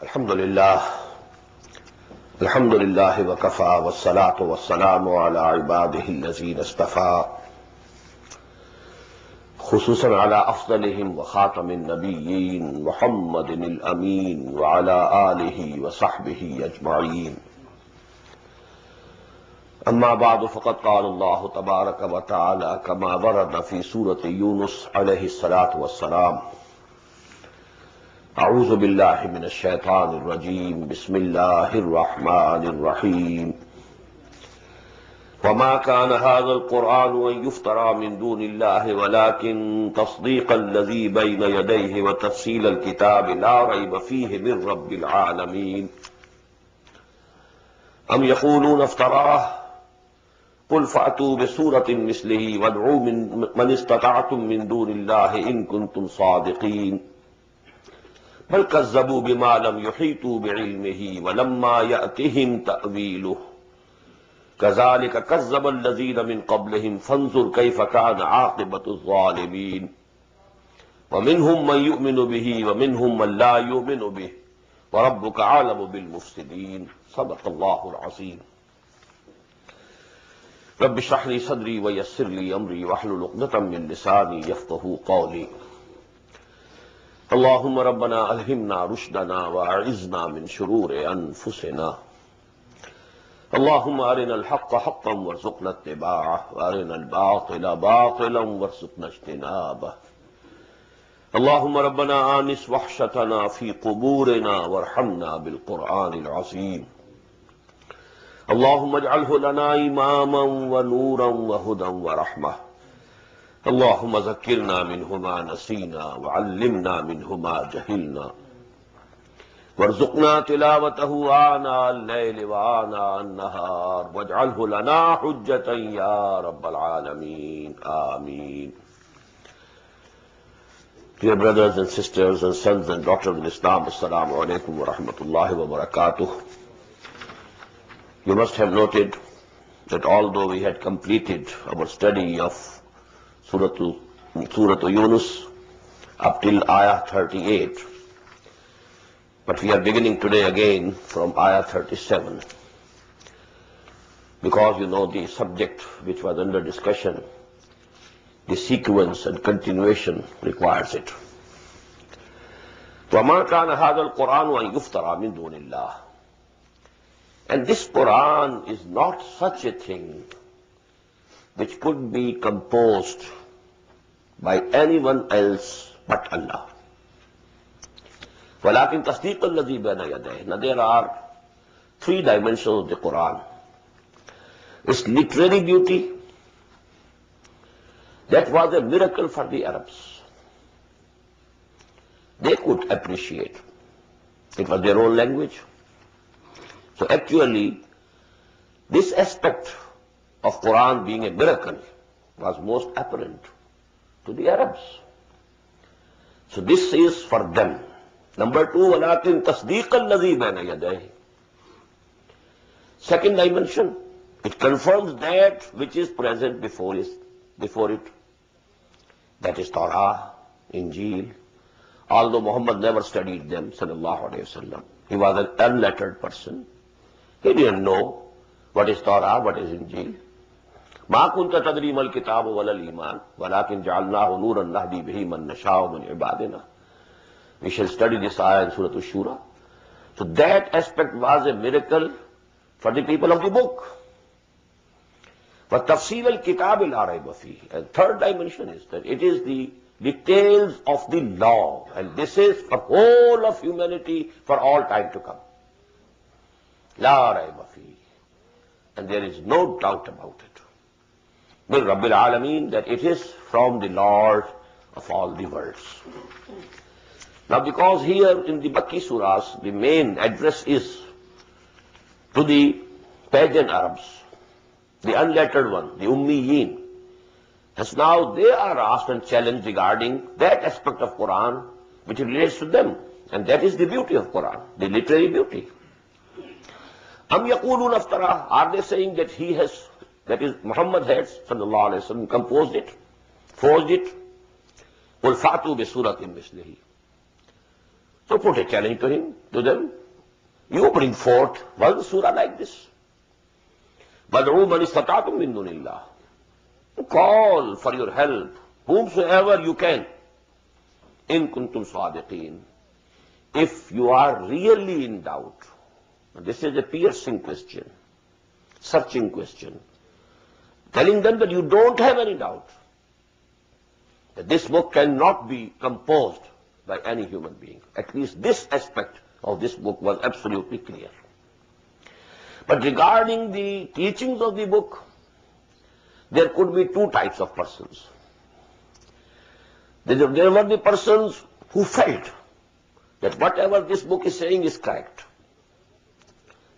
الحمد لله وكفى والصلاة والسلام على عباده الذين اصطفى خصوصا على أفضلهم وخاتم النبيين محمد الأمين وعلى آله وصحبه أجمعين. أما بعد فقد قال الله تبارك وتعالى كما ورد في سورة يونس عليه الصلاة والسلام: أعوذ بالله من الشيطان الرجيم بسم الله الرحمن الرحيم وما كان هذا القرآن أن يفترى من دون الله ولكن تصديق الذي بين يديه وتفصيل الكتاب لا ريب فيه من رب العالمين أم يقولون افتراه قل فأتوا بسورة مثله وادعوا من استطعتم من دون الله إن كنتم صادقين بل كذبوا بما لم يحيطوا بعلمه ولما يأتهم تأويله كذلك كذب الذين من قبلهم فانظر كيف كان عاقبة الظالمين ومنهم من يؤمن به ومنهم من لا يؤمن به وربك أعلم بالمفسدين. صدق الله العظيم. رب اشرح لي صدري ويسر لي أمري واحلل عقدة من لساني يفقهوا قولي. اللهم ربنا ألهمنا رشدنا وأعذنا من شرور أنفسنا. اللهم أرنا الحق حقا وارزقنا اتباعه وأرنا الباطل باطلا وارزقنا اجتنابه. اللهم ربنا آنس وحشتنا في قبورنا وارحمنا بالقرآن العظيم. اللهم اجعله لنا إماما ونورا وهدى ورحمة. اللهم ذكرنا منه ما نسينا وعلمنا منه ما جهلنا وارزقنا تلاوته آناء الليل وآناء النهار واجعله لنا حجة يا رب العالمين. آمين. Dear brothers and sisters and sons and daughters in Islam, Assalamu alaikum wa rahmatullahi wa barakatuh. You must have noted that although we had completed our study of Surah Yunus up till Ayah 38, but we are beginning today again from Ayah 37, because you know the subject which was under discussion, the sequence and continuation requires it. وَمَا كَانَ هَذَا الْقُرْآنُ أَن يُفْتَرَى مِن دُونِ اللَّهِ. And this Quran is not such a thing which could be composed by anyone else but Allah. وَلَكِنْ تَصْدِيقَ الَّذِي بَيْنَ يَدَيْهِ. Now there are three dimensions of the Quran. Its literary beauty, that was a miracle for the Arabs. They could appreciate. It was their own language. So actually, this aspect of Quran being a miracle was most apparent to the Arabs. So this is for them. Number two, وَلَكِنْ تَصْدِيقَ الَّذِي بَيْنَ يَدَيْهِ. Second dimension, it confirms that which is present before it. That is Torah, Injil. Although Muhammad never studied them, sallallahu alayhi wa sallam. He was an unlettered person. He didn't know what is Torah, what is Injil. ما كنت تدري ما الكتاب ولا الإيمان ولكن جعلناه نورا نهدي به من نشاء من عبادنا. We shall study this ayah in Surah Ash-Shura. So that aspect was a miracle for the people of the book. وَتَفْصِيلَ الْكِتَابِ لَا رَيْبَ فِيهِ. And third dimension is that it is the details of the law, and this is for whole of humanity for all time to come. لَا رَيْبَ فِيهِ. And there is no doubt about it. Min Rabbil Alameen, that it is from the Lord of all the worlds. Now because here in the Makki surahs, the main address is to the pagan Arabs, the unlettered one, the Ummiyin. As now they are asked and challenged regarding that aspect of Quran which relates to them. And that is the beauty of Quran, the literary beauty. Am yaqulun aftara. Are they saying that he has, that is Muhammad has, sallallahu alayhi wa sallam, composed it, forged it? قُلْ فَأْتُوا بِسُورَةٍ مِثْلِهِ. So put a challenge to them. You bring forth one surah like this. وَادْعُوا مَنِ اسْتَطَعْتُم مِّن دُونِ اللَّهِ. Call for your help, whomsoever you can. إِن كُنتُمْ صَادِقِينَ. If you are really in doubt. This is a piercing question, searching question, telling them that you don't have any doubt that this book cannot be composed by any human being. At least this aspect of this book was absolutely clear. But regarding the teachings of the book, there could be two types of persons. There were the persons who felt that whatever this book is saying is correct.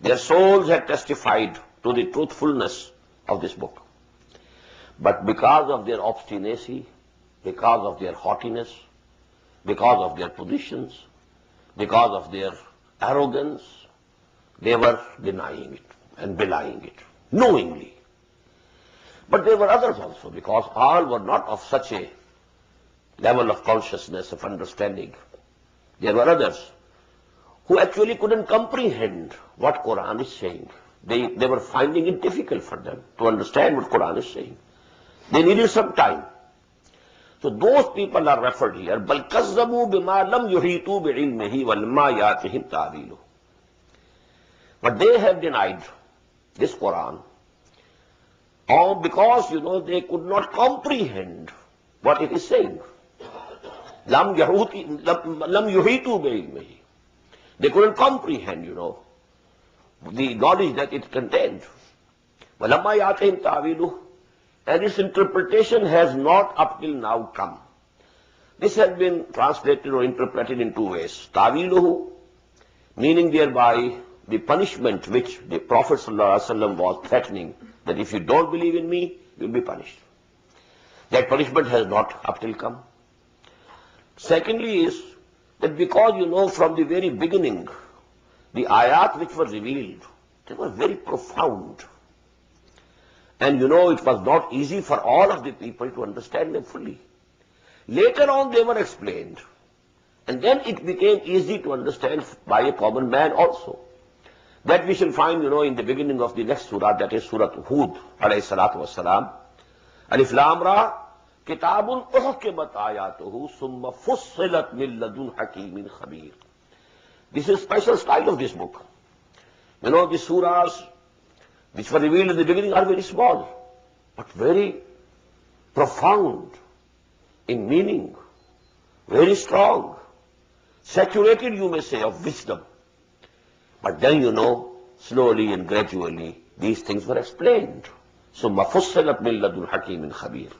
Their souls had testified to the truthfulness of this book. But because of their obstinacy, because of their haughtiness, because of their positions, because of their arrogance, they were denying it and belying it, knowingly. But there were others also, because all were not of such a level of consciousness, of understanding. There were others who actually couldn't comprehend what Quran is saying. They were finding it difficult for them to understand what Quran is saying. They needed some time. So those people are referred here. بَلْ كَذَّبُوا بِمَا لَمْ يُحِيطُوا بِعِلْمِهِ وَلَمَّا يَأْتِهِمْ تَأْوِيلُهُ. But they have denied this Quran, because, they could not comprehend what it is saying. لَمْ يُحِيطُوا بِعِلْمِهِ. They couldn't comprehend, the knowledge that it contained. وَلَمَّا يَأْتِهِمْ تَأْوِيلُهُ. And its interpretation has not up till now come. This has been translated or interpreted in two ways. Tawiluhu, meaning thereby the punishment which the Prophet ﷺ was threatening, that if you don't believe in me, you'll be punished. That punishment has not up till come. Secondly is that because, from the very beginning, the ayat which were revealed, they were very profound. And it was not easy for all of the people to understand them fully. Later on they were explained. And then it became easy to understand by a common man also. That we shall find, in the beginning of the next surah, that is Surah Hud, alayhi salatu wassalam. Alif Lam Ra, Kitabun uhkimat ayatuhu, summa fussilat min ladun hakimin khabir. This is special style of this book. The surahs which were revealed in the beginning are very small, but very profound in meaning, very strong, saturated, you may say, of wisdom. But then, slowly and gradually, these things were explained. ثُمَّ فُصِّلَتْ مِن لَدُنْ حَكِيمٍ خَبِيرٍ.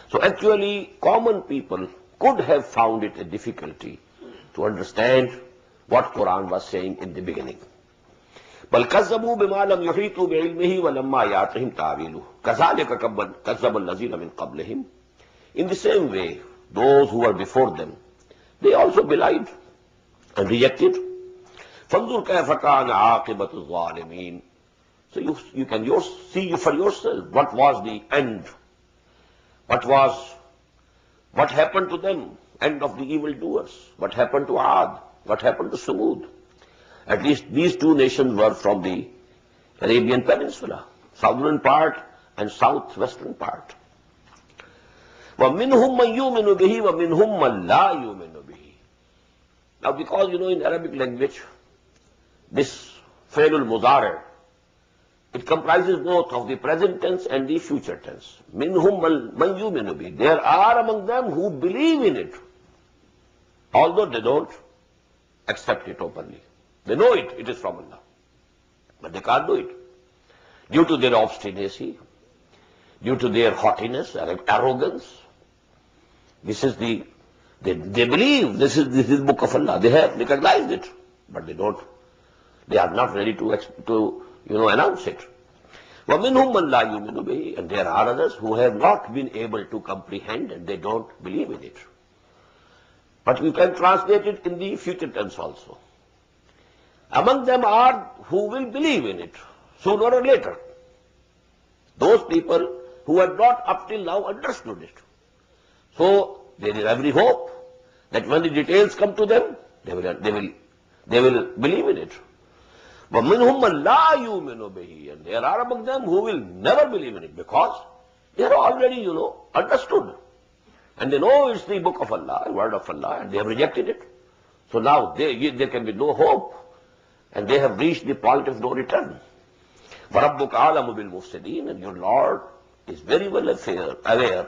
So actually, common people could have found it a difficulty to understand what Quran was saying in the beginning. بل كذبوا بما لم يحيطوا بعلمه ولما يأتهم تأويله كذلك كذب الذين من قبلهم. In the same way, those who were before them, they also belied and rejected. فانظر كيف كان عاقبة الظالمين. So you can see for yourself what was the end, what happened to them, end of the evildoers, what happened to Ad, what happened to Samud. At least these two nations were from the Arabian Peninsula, southern part and southwestern part. وَمِنْهُمْ مَنْ يُؤْمِنُ بِهِ وَمِنْهُمْ مَنْ لَا يُؤْمِنُ بِهِ. Now because, in Arabic language, this فعل المضارع, it comprises both of the present tense and the future tense. مِنْهُمْ مَنْ يُؤْمِنُ بِهِ. There are among them who believe in it, although they don't accept it openly. They know it is from Allah, but they can't do it due to their obstinacy, due to their haughtiness, arrogance. They believe this is the book of Allah. They have recognized it, but they are not ready to announce it. وَمِنْهُمْ مَنْ لَا يُؤْمِنُ بِهِ. And there are others who have not been able to comprehend and they don't believe in it. But you can translate it in the future tense also. Among them are who will believe in it sooner or later. Those people who had not up till now understood it. So there is every hope that when the details come to them, They will believe in it. وَمِنْهُمْ مَنْ لَا يُؤْمِنُ بِهِ. And there are among them who will never believe in it because they are already, understood. And they know it's the book of Allah, word of Allah, and they have rejected it. So now there can be no hope. And they have reached the point of no return. وَرَبُّكَ عَالَمُ بِالْمُفْسِدِينَ. And your Lord is very well aware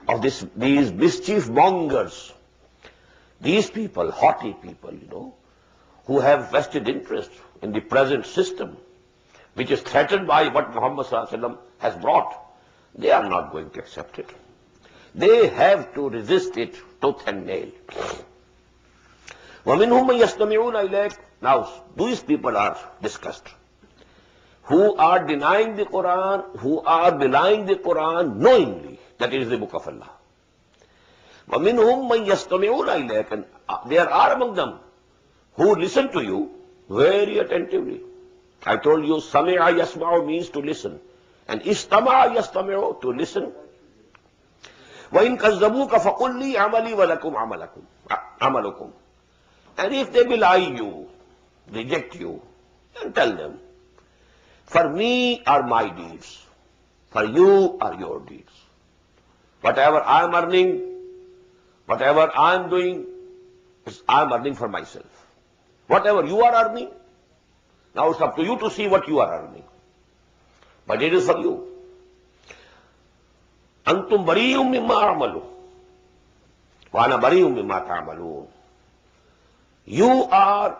of these mischief mongers. These people, haughty people, who have vested interest in the present system, which is threatened by what Muhammad sallallahu alaihi wasallam has brought. They are not going to accept it. They have to resist it tooth and nail. وَمِنْهُمْ مَنْ يَسْتَمِعُونَ إِلَيْكَ. Now, these people are discussed, who are denying the Quran, who are belying the Quran knowingly that it is the book of Allah. وَمِنْهُمْ مَنْ يَسْتَمِعُونَ إِلَيْكَ. And there are among them who listen to you very attentively. I told you, sami'a yasma'u means to listen. And istama'a yastami'u, to listen. وَإِنْ كَذَّبُوكَ فَقُلْ لِي عَمَلِي وَلَكُمْ عَمَلُكُمْ. And if they belie you, reject you, then tell them, for me are my deeds, for you are your deeds. Whatever I am earning, whatever I am doing, I am earning for myself. Whatever you are earning, now it's up to you to see what you are earning. But it is for you. Antum bari'um mimma a'malu wa ana bari'um mimma ta'malun. You are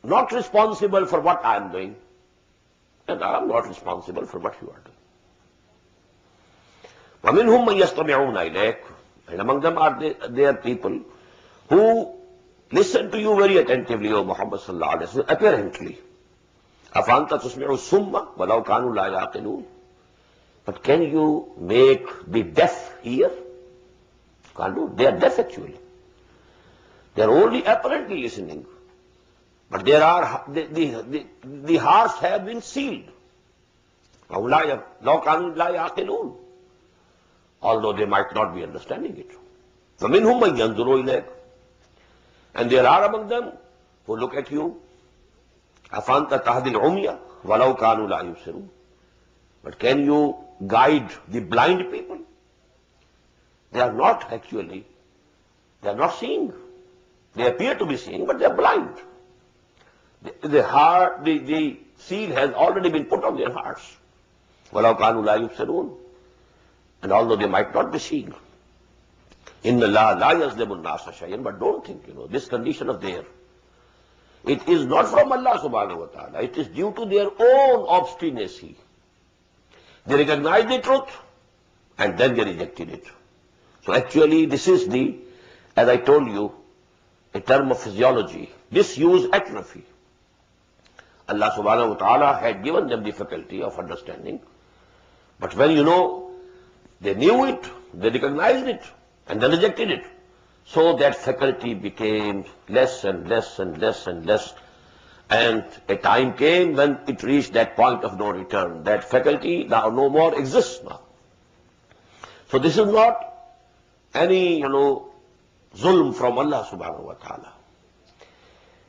not responsible for what I am doing, and I am not responsible for what you are doing. وَمِنْهُمْ مَنْ يَسْتَمِعُونَ إِلَيْكَ. And among them are there people who listen to you very attentively, O Muhammad sallallahu alaihi wasallam, apparently. أَفَأَنْتَ تُسْمِعُ السُّمَّ وَلَوْ كَانُوا لَا يَعْقِلُونَ. But can you make the deaf hear? Can't do. They are deaf actually. They are only apparently listening. But there are the hearts have been sealed. لَوْ كَانُوا لَا يَعْقِلُونَ. Although they might not be understanding it. فَمِنْهُمْ مَنْ يَنْظُرُ إِلَيْكَ. And there are among them who look at you. أَفَأَنْتَ تَهْدِي الْعُمْيَ وَلَوْ كَانُوا لَا يُبْصِرُونَ. But can you guide the blind people? They are not actually, they are not seeing. They appear to be seeing, but they are blind. The seal has already been put on their hearts. وَلَوْ كَانُوا لَا يُبْصِرُونَ. And although they might not be seeing. إِنَّ اللَّهَ لَا يَظْلِمُ النَّاسَ شَيْئًا. But don't think, this condition of theirs, it is not from Allah subhanahu wa ta'ala. It is due to their own obstinacy. They recognize the truth and then they rejected it. So actually this is as I told you, a term of physiology, disuse atrophy. Allah subhanahu wa ta'ala had given them the faculty of understanding. But when they knew it, they recognized it and then rejected it. So that faculty became less and less and less and less. And a time came when it reached that point of no return. That faculty now no more exists now. So this is not any, zulm from Allah subhanahu wa ta'ala.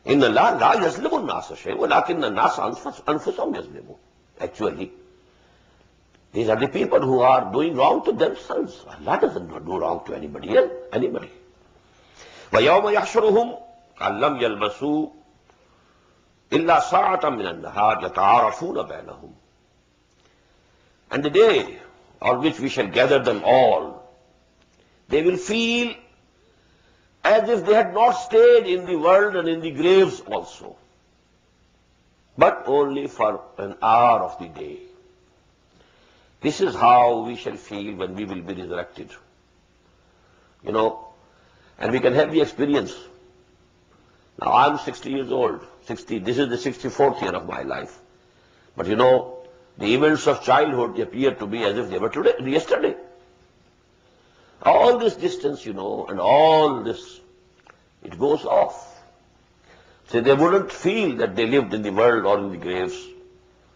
إِنَّ اللَّهَ لَا يَظْلِمُ النَّاسَ شَيْئًا وَلَكِنَّ النَّاسَ أَنفُسَهُمْ يَظْلِمُونَ. Actually, these are the people who are doing wrong to themselves. Allah doesn't do wrong to anybody else. وَيَوْمَ يَحْشُرُهُمْ كَأَن لَّمْ يَلْبَثُوا إِلَّا سَاعَةً مِّنَ النَّهَارِ يَتَعَارَفُونَ بَيْنَهُمْ. And the day on which we shall gather them all, they will feel as if they had not stayed in the world and in the graves also, but only for an hour of the day. This is how we shall feel when we will be resurrected. And we can have the experience. Now I'm 60 years old. This is the 64th year of my life. But the events of childhood appear to be as if they were yesterday. All this distance, and all this, it goes off. So they wouldn't feel that they lived in the world or in the graves,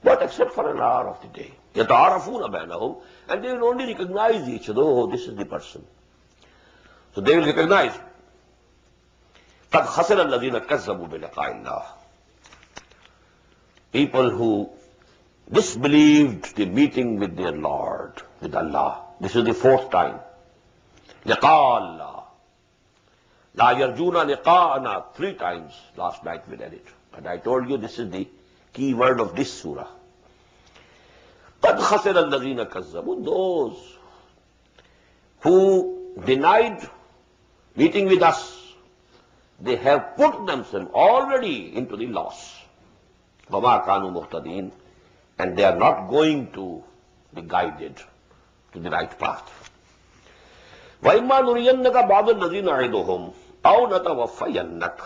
but except for an hour of the day. يَتَعَارَفُونَ بَيْنَهُمْ. And they will only recognize each other. Oh, this is the person. So they will recognize. قَدْ خَسِرَ الَّذِينَ كَذَّبُوا بِلِقَاءِ اللَّهِ. People who disbelieved the meeting with their Lord, with Allah. This is the fourth time. لِقَاءَ اللَّهِ. لَا يَرْجُونَ لِقَاءَنَا. 3 times last night we read it. And I told you this is the key word of this surah. قَدْ خَسِرَ الَّذِينَ كَذَّبُوا. Those who denied meeting with us, they have put themselves already into the loss. وَمَا كَانُوا مُهْتَدِينَ. And they are not going to be guided to the right path. وَإِمَّا نُرِيَنَّكَ بَعْضَ الَّذِينَ نَعِدُهُمْ أَوْ نَتَوَفَّيَنَّكَ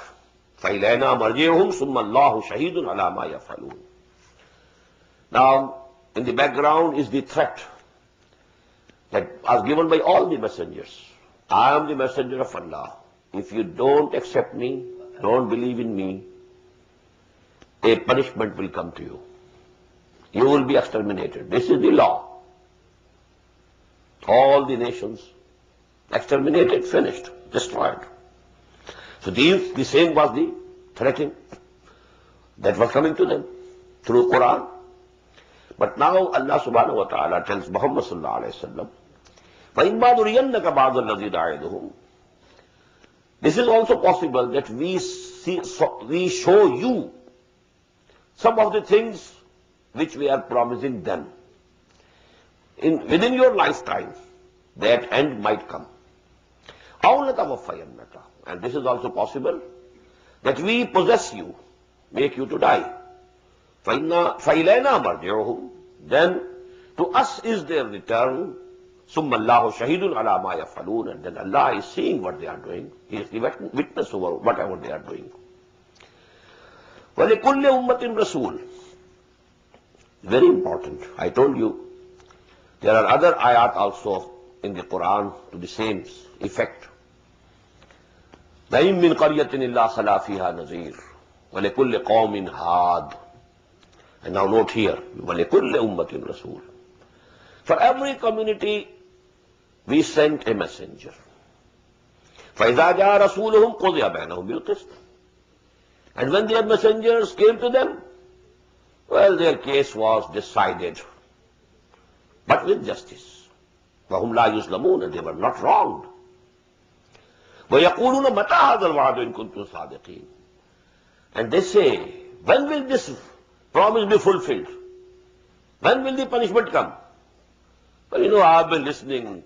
فَإِلَيْنَا مَرْجِعُهُمْ ثُمَّ اللَّهُ شَهِيدٌ عَلَى مَا يَفْعَلُونَ. Now, in the background is the threat that was given by all the messengers. I am the messenger of Allah. If you don't accept me, don't believe in me, a punishment will come to you. You will be exterminated. This is the law. All the nations exterminated, finished, destroyed. So the same was the threatening that was coming to them through Quran. But now Allah subhanahu wa ta'ala tells Muhammad sallallahu alayhi wa sallam, وَإِمَّا نُرِيَنَّكَ بَعْضَ الَّذِي نَعِدُهُمْ. This is also possible that we show you some of the things which we are promising them. Within your lifetime, that end might come. أَوْ نَتَوَفَّيَنَّكَ. And this is also possible that we possess you, make you to die. فَإِلَيْنَا مَرْجِعُهُمْ. Then to us is their return. ثُمَّ اللَّهُ شَهِيدٌ عَلَى مَا يَفْعَلُونَ. And then Allah is seeing what they are doing. He is the witness over whatever they are doing. وَلِكُلِّ أُمَّةٍ رَسُولٌ. Very important. I told you, there are other ayat also in the Quran to the same effect. وَإِن مِّن قَرْيَةٍ إِلَّا خَلَا فِيهَا نَذِيرٌ وَلِكُلِّ قَوْمٍ هَادٍ. And now note here, وَلِكُلِّ أُمَّةٍ رَسُولٌ. For every community, we sent a messenger. فَإِذَا جَاءَ رَسُولُهُمْ قُضِيَ بَيْنَهُمْ بِالْقِسْطِ. And when their messengers came to them, well, their case was decided, but with justice. وَهُمْ لَا يُظْلَمُونَ. And they were not wronged. وَيَقُولُونَ مَتَى هَذَا الْوَعْدُ إِن كُنتُمْ صَادِقِينَ. And they say, when will this promise be fulfilled? When will the punishment come? Well, I've been listening.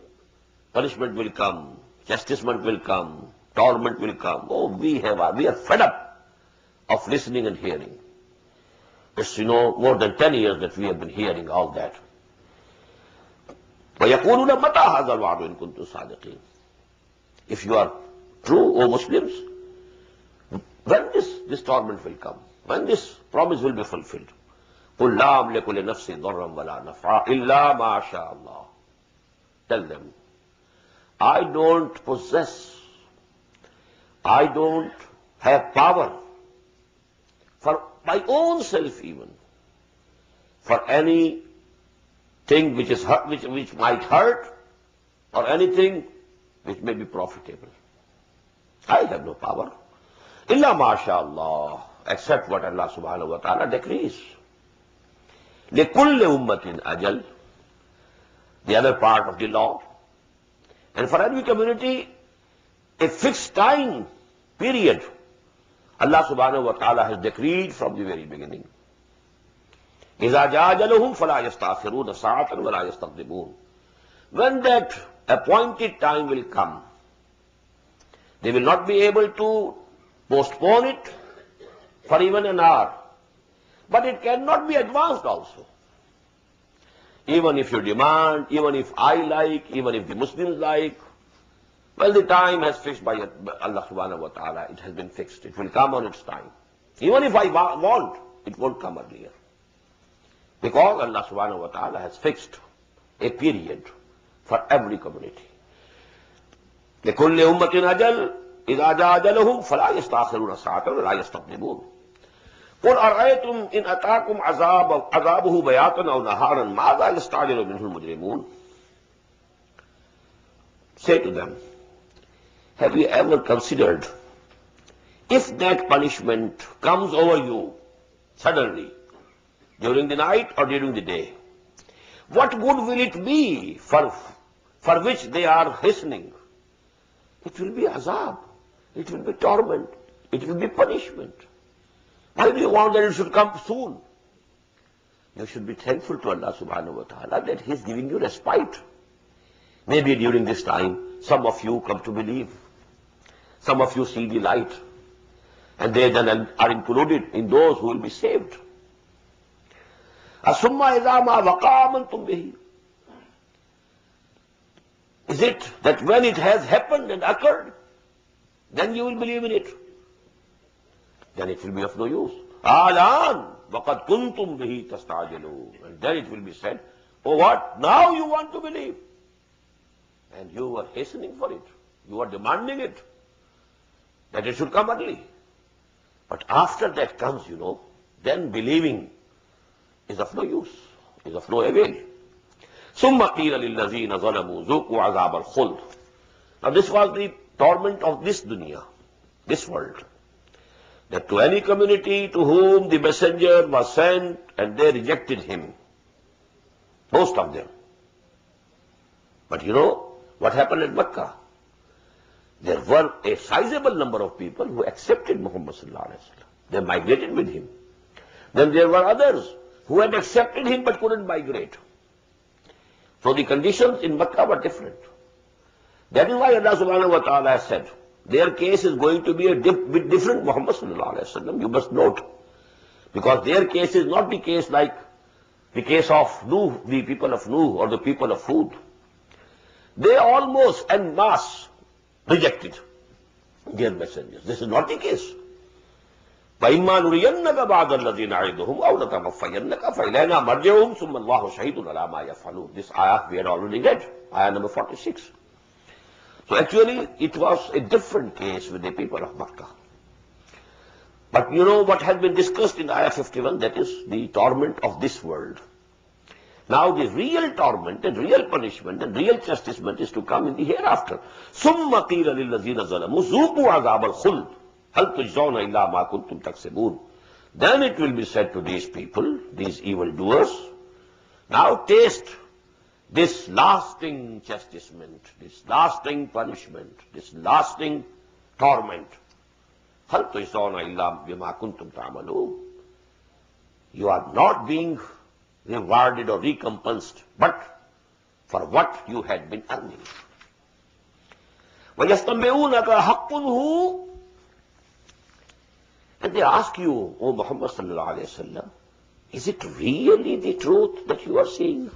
Punishment will come. Chastisement will come. Torment will come. Oh, we are fed up of listening and hearing. It's, more than 10 years that we have been hearing all that. وَيَقُولُونَ مَتَى هَذَا الْوَعْدُ إِن كُنتُمْ صَادِقِينَ. If you are true, O Muslims, when this torment will come, when this promise will be fulfilled. قُلْ لَا أَمْلِكُ لِنَفْسِي ضَرًّا وَلَا نَفْعًا إِلَّا مَا شَاءَ اللَّهُ. Tell them, I don't possess, I don't have power for my own self even, for any thing which is hurt, which might hurt, or anything which may be profitable. I have no power. Illa masha'Allah, except what Allah subhanahu wa ta'ala decrees. لِكُلِّ أُمَّةٍ أَجَلٍ. The other part of the law. And for every community, a fixed time period Allah subhanahu wa ta'ala has decreed from the very beginning. إِذَا جَاءَ أَجَلُهُمْ فَلَا يَسْتَأْخِرُونَ سَاعَةً وَلَا يَسْتَقْدِمُونَ. When that appointed time will come, they will not be able to postpone it for even an hour. But it cannot be advanced also. Even if you demand, even if I like, even if the Muslims like, well, the time has fixed by Allah subhanahu wa ta'ala. It has been fixed. It will come on its time. Even if I want, it won't come earlier. Because Allah subhanahu wa ta'ala has fixed a period for every community. لِكُلِّ أُمَّةٍ أَجَلٍ إِذَا جَاءَ أَجَلُهُمْ فَلَا يَسْتَأْخِرُونَ سَاعَةً وَلَا يَسْتَقْدِمُونَ. قُلْ أَرَأَيْتُمْ إِنْ أَتَاكُمْ عَذَابُهُ بَيَاتًا أَوْ نَهَارًا مَاذَا يَسْتَعْجِلُ مِنْهُ الْمُجْرِمُونَ. Say to them, have you ever considered if that punishment comes over you suddenly, during the night or during the day, what good will it be for which they are hastening? It will be azab, it will be torment, it will be punishment. Why do you want that it should come soon? You should be thankful to Allah subhanahu wa ta'ala that He is giving you respite. Maybe during this time, some of you come to believe. Some of you see the light. And they then are included in those who will be saved. Asumma idha ma waqa amantum bihi. Is it that when it has happened and occurred, then you will believe in it? Then it will be of no use. Alan waqad kuntum bihi tastajilu. And then it will be said, oh what? Now you want to believe. And you are hastening for it. You are demanding it. That it should come early. But after that comes, then believing is of no use, is of no avail. ثُمَّ قِيلَ لِلَّذِينَ ظَلَمُوا ذُوقُوا عَذَابَ الْخُلْدِ. Now this was the torment of this dunya, this world. That to any community to whom the messenger was sent and they rejected him, most of them. But what happened at Makkah? There were a sizable number of people who accepted Muhammad sallallahu alaihi wasallam. They migrated with him. Then there were others who had accepted him but couldn't migrate. So the conditions in Makkah were different. That is why Allah subhanahu wa ta'ala has said, their case is going to be a bit different, Muhammad sallallahu alaihi wasallam. You must note. Because their case is not the case like the case of Nuh, the people of Nuh or the people of Hud. They almost en masse rejected their messengers. This is not the case. فَإِمَّا نُرِيَنَّكَ بَعْضَ الَّذِينَ نَعِدُهُمْ أَوْ نَتَوَفَّيَنَّكَ فَإِلَيْنَا مَرْجِعُهُمْ ثُمَّ اللَّهُ شَهِيدٌ عَلَى مَا يَفْعَلُونَ. This ayah we had already read, ayah number 46. So actually it was a different case with the people of Makkah. But what has been discussed in ayah 51, that is the torment of this world. Now the real torment and real punishment and real chastisement is to come in the hereafter. ثُمَّ قِيلَ لِلَّذِينَ ظَلَمُوا ذُوقُوا عَذَابَ الْخُلْدِ هَلْ تُجْزَوْنَ إِلَّا مَا كُنْتُمْ تَكْسِبُونَ. Then it will be said to these people, these evildoers, now taste this lasting chastisement, this lasting punishment, this lasting torment. هَلْ تُجْزَوْنَ إِلَّا بِمَا كُنْتُمْ تَعْمَلُونَ. You are not being rewarded or recompensed, but for what you had been earning. وَيَسْتَنْبِئُونَكَ حَقٌّ هُوَ. And they ask you, O Muhammad sallallahu alayhi wa sallam, is it really the truth that you are seeing?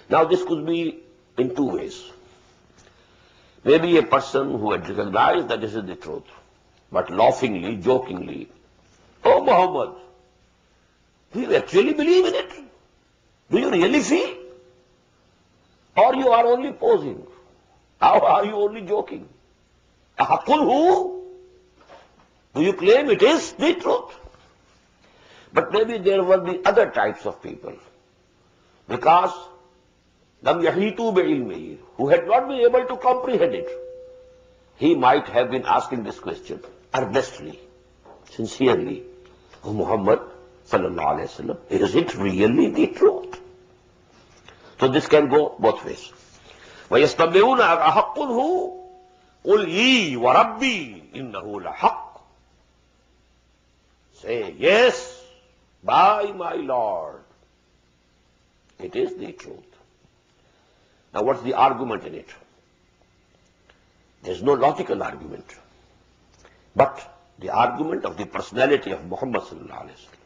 Now this could be in two ways. Maybe a person who had recognized that this is the truth, but laughingly, jokingly, O Muhammad, do you actually believe in it? Do you really feel? Or you are only posing? How are you only joking? Who? Do you claim it is the truth? But maybe there were the other types of people. Because lam yahitu bi'ilmihi, who had not been able to comprehend it. He might have been asking this question earnestly, sincerely. O Muhammad sallallahu alayhi wa sallam, is it really the truth? So this can go both ways. وَيَسْتَنْبِئُونَ أَحَقٌّ هُوَ قُلْ إِي وَرَبِّي إِنَّهُ لَحَقٌّ. Say, yes, by my Lord, it is the truth. Now what's the argument in it? There's no logical argument, but the argument of the personality of Muhammad sallallahu alayhi wa sallam.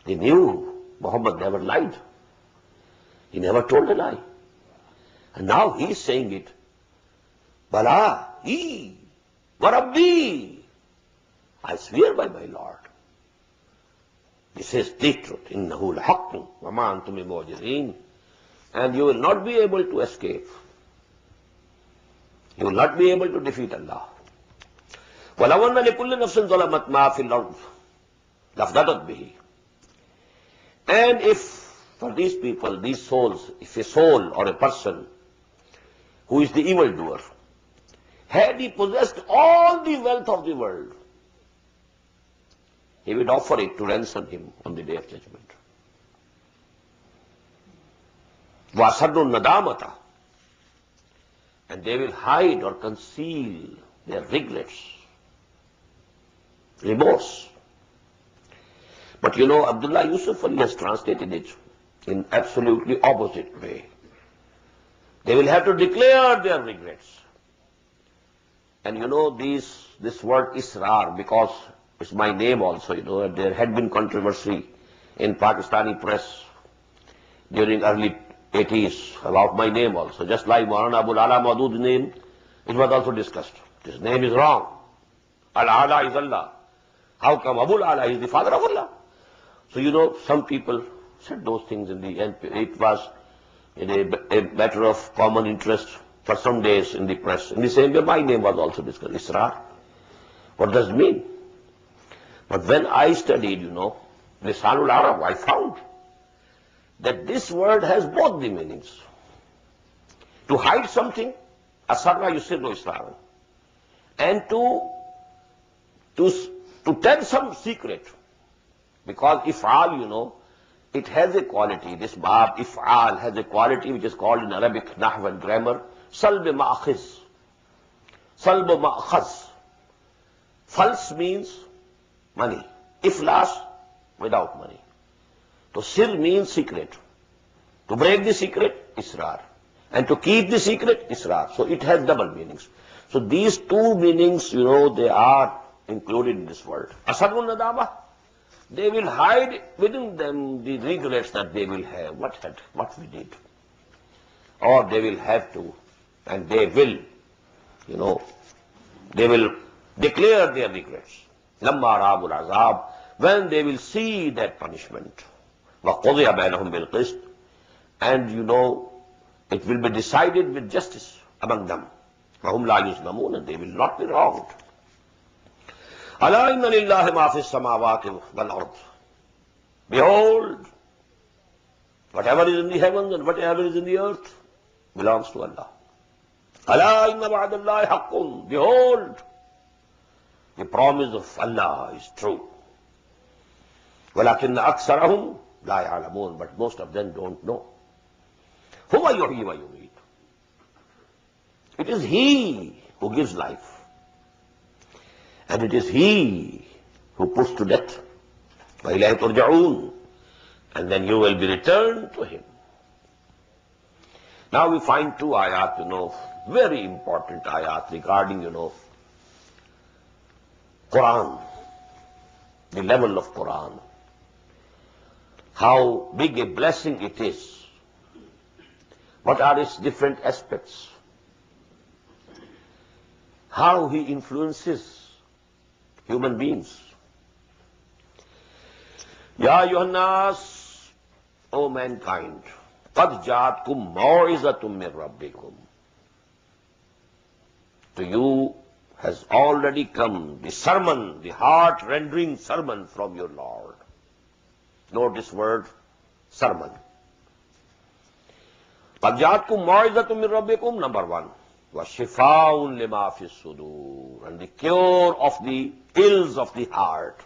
They knew Muhammad never lied. He never told a lie. And now he is saying it. Bala, wa Rabbi. I swear by my Lord. This is the truth. Innahu lahaqqun wa ma antum bimu'jizin. And you will not be able to escape. You will not be able to defeat Allah. وَلَوْ أَنَّ لِكُلِّ نَفْسٍ ظَلَمَتْ مَا فِي الْأَرْضِ لَافْتَدَتْ بِهِ. And if for these people, these souls, if a soul or a person who is the evildoer Had he possessed all the wealth of the world, he would offer it to ransom him on the day of judgment. وَأَسَرُّوا النَّدَامَةَ, and they will hide or conceal their regrets, remorse. But you know, Abdullah Yusuf Ali has translated it in absolutely opposite way. They will have to declare their regrets. And you know, this word Israr, because it's my name also, you know, there had been controversy in Pakistani press during early 80s about my name also. Just like Maulana Abul Ala Maudud's name, it was also discussed. His name is wrong. Al-Ala is Allah. How come Abul Ala is the father of Allah? So you know, some people said those things in the end. It was in a matter of common interest for some days in the press. In the same way, my name was also discussed. Israr. What does it mean? But when I studied, you know, Lisanul Arab, I found that this word has both the meanings. To hide something, asarra yusirru Israr, and to tell some secret. Because if'al, you know, it has a quality. This bab, if'al, has a quality which is called in Arabic nahw and grammar, salb ma'khiz. Salb ma'khaz. Fals means money. Iflas, without money. So sir means secret. To break the secret, israr. And to keep the secret, israr. So it has double meanings. So these two meanings, you know, they are included in this word. Asarrun nadama. They will hide within them the regrets that they will have. What we did. Or they will have to, and they will, you know, they will declare their regrets. Lamma ra'ul azab, when they will see that punishment. وَقُضِيَ بَيْنَهُمْ بِالْقِسْطِ, and you know, it will be decided with justice among them. وَهُمْ لَا يُظْلَمُونَ, and they will not be wronged. أَلَا إِنَّ لِلَّهِ مَا فِي السَّمَاوَاتِ وَالْأَرْضِ. Behold, whatever is in the heavens and whatever is in the earth belongs to Allah. أَلَا إِنَّ وَعْدَ اللَّهِ حَقٌّ. Behold, the promise of Allah is true. وَلَكِنَّ أَكْثَرَهُمْ لَا يَعْلَمُونَ, but most of them don't know. هُوَ يُحْيِي وَيُمِيتُ. It is He who gives life. And it is He who puts to death. وَإِلَيْهِ تُرْجَعُونَ. And then you will be returned to Him. Now we find two ayat, you know, very important ayat regarding, you know, Quran, the level of Quran, how big a blessing it is, what are its different aspects, how He influences human beings. Ya ayyuhan nas, O mankind, qad ja'atkum maw'izatun min rabbikum. To you has already come the sermon, the heart-rending sermon from your Lord. Note this word, sermon. Qad ja'atkum maw'izatun min rabbikum, number one. وَشِفَاءٌ لِمَا فِي الصُّدُورِ, and the cure of the ills of the heart.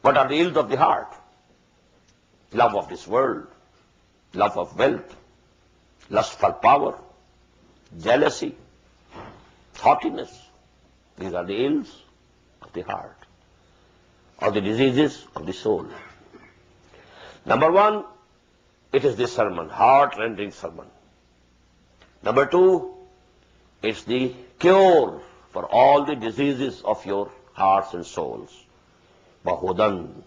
What are the ills of the heart? Love of this world, love of wealth, lust for power, jealousy, haughtiness. These are the ills of the heart, or the diseases of the soul. Number one, it is the sermon, heart-rending sermon. Number two, it's the cure for all the diseases of your hearts and souls. Wahudan.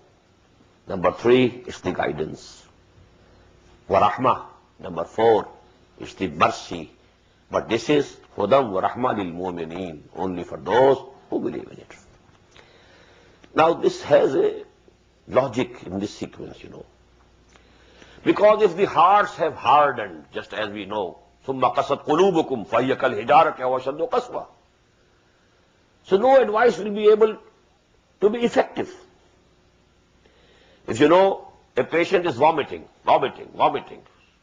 Number three, it's the guidance. Warahmah. Number four, it's the mercy. But this is Hudam Warahmah lil Mu'mineen, only for those who believe in it. Now this has a logic in this sequence, you know. Because if the hearts have hardened, just as we know, ثُمَّ قَسَتْ قُلُوبُكُمْ فَهِيَ كَالْحِجَارَةِ وَأَشَدُّ قَسْوَةً. So no advice will be able to be effective. If you know a patient is vomiting, so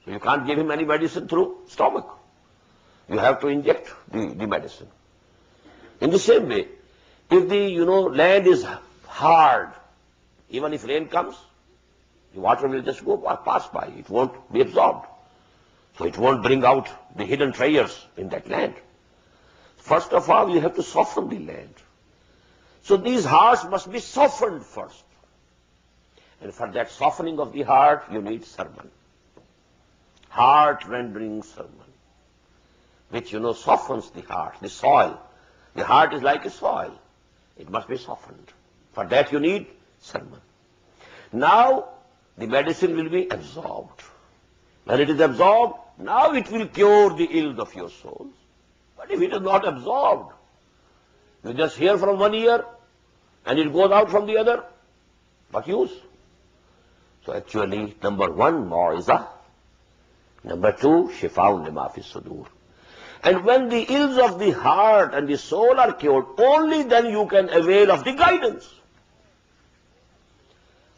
you can't give him any medicine through stomach. You have to inject the medicine. In the same way, if the, land is hard, even if rain comes, the water will just go pass by. It won't be absorbed. So it won't bring out the hidden treasures in that land. First of all, you have to soften the land. So these hearts must be softened first. And for that softening of the heart, you need sermon. Heart-rendering sermon, which, softens the heart, the soil. The heart is like a soil. It must be softened. For that you need sermon. Now, the medicine will be absorbed. When it is absorbed, now it will cure the ills of your souls. But if it is not absorbed, you just hear from one ear and it goes out from the other, what use? So actually, number one, mau'izah. Number two, shifa'un lima fi sudur. And when the ills of the heart and the soul are cured, only then you can avail of the guidance.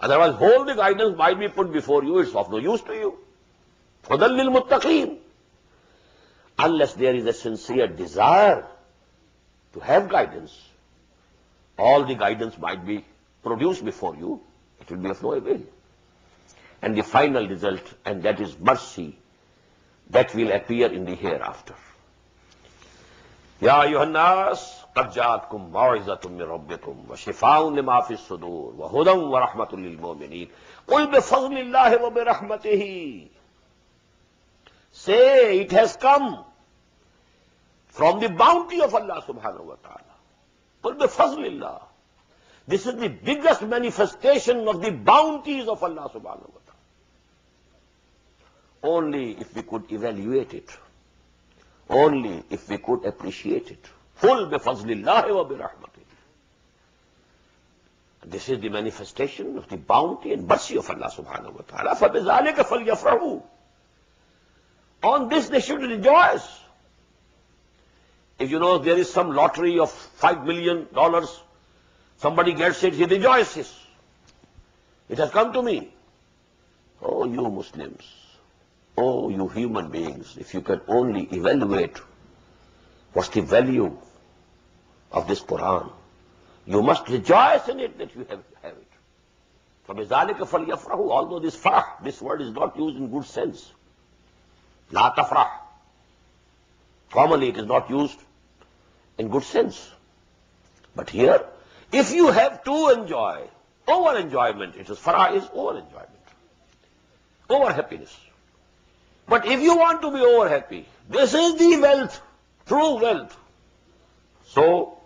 Otherwise, whole the guidance might be put before you, it's of no use to you. هُدًى لِلْمُتَّقِينَ. Unless there is a sincere desire to have guidance, all the guidance might be produced before you, it will be of no avail. And the final result, and that is mercy, that will appear in the hereafter. Ya ayyuhan nas, qad ja'atkum maw'izatun min rabbikum wa shifaa'un lima fi as-sudur wa hudan wa rahmatun lil mu'minin. Qul bi fadlillahi wa bi rahmatihi. Say, it has come from the bounty of Allah subhanahu wa ta'ala. Qul bi fadlillah. This is the biggest manifestation of the bounties of Allah subhanahu wa ta'ala. Only if we could evaluate it. Only if we could appreciate it. Full bi fazlillahi wa bi rahmatihi. This is the manifestation of the bounty and mercy of Allah subhanahu wa ta'ala. فَبِذَلِكَ فَلْيَفْرَحُوا. On this they should rejoice. If there is some lottery of $5 million, somebody gets it, he rejoices. It has come to me. Oh, you Muslims. Oh, you human beings, if you can only evaluate what's the value of this Quran, you must rejoice in it that you have it. فَبِذَلِكَ فَلْيَفْرَحُوا. Although this farah, this word is not used in good sense. لَا تَفْرَحْ. Commonly it is not used in good sense. But here, if you have to enjoy, over enjoyment, it is farah is over enjoyment, over happiness. But if you want to be over happy, this is the wealth, true wealth. So,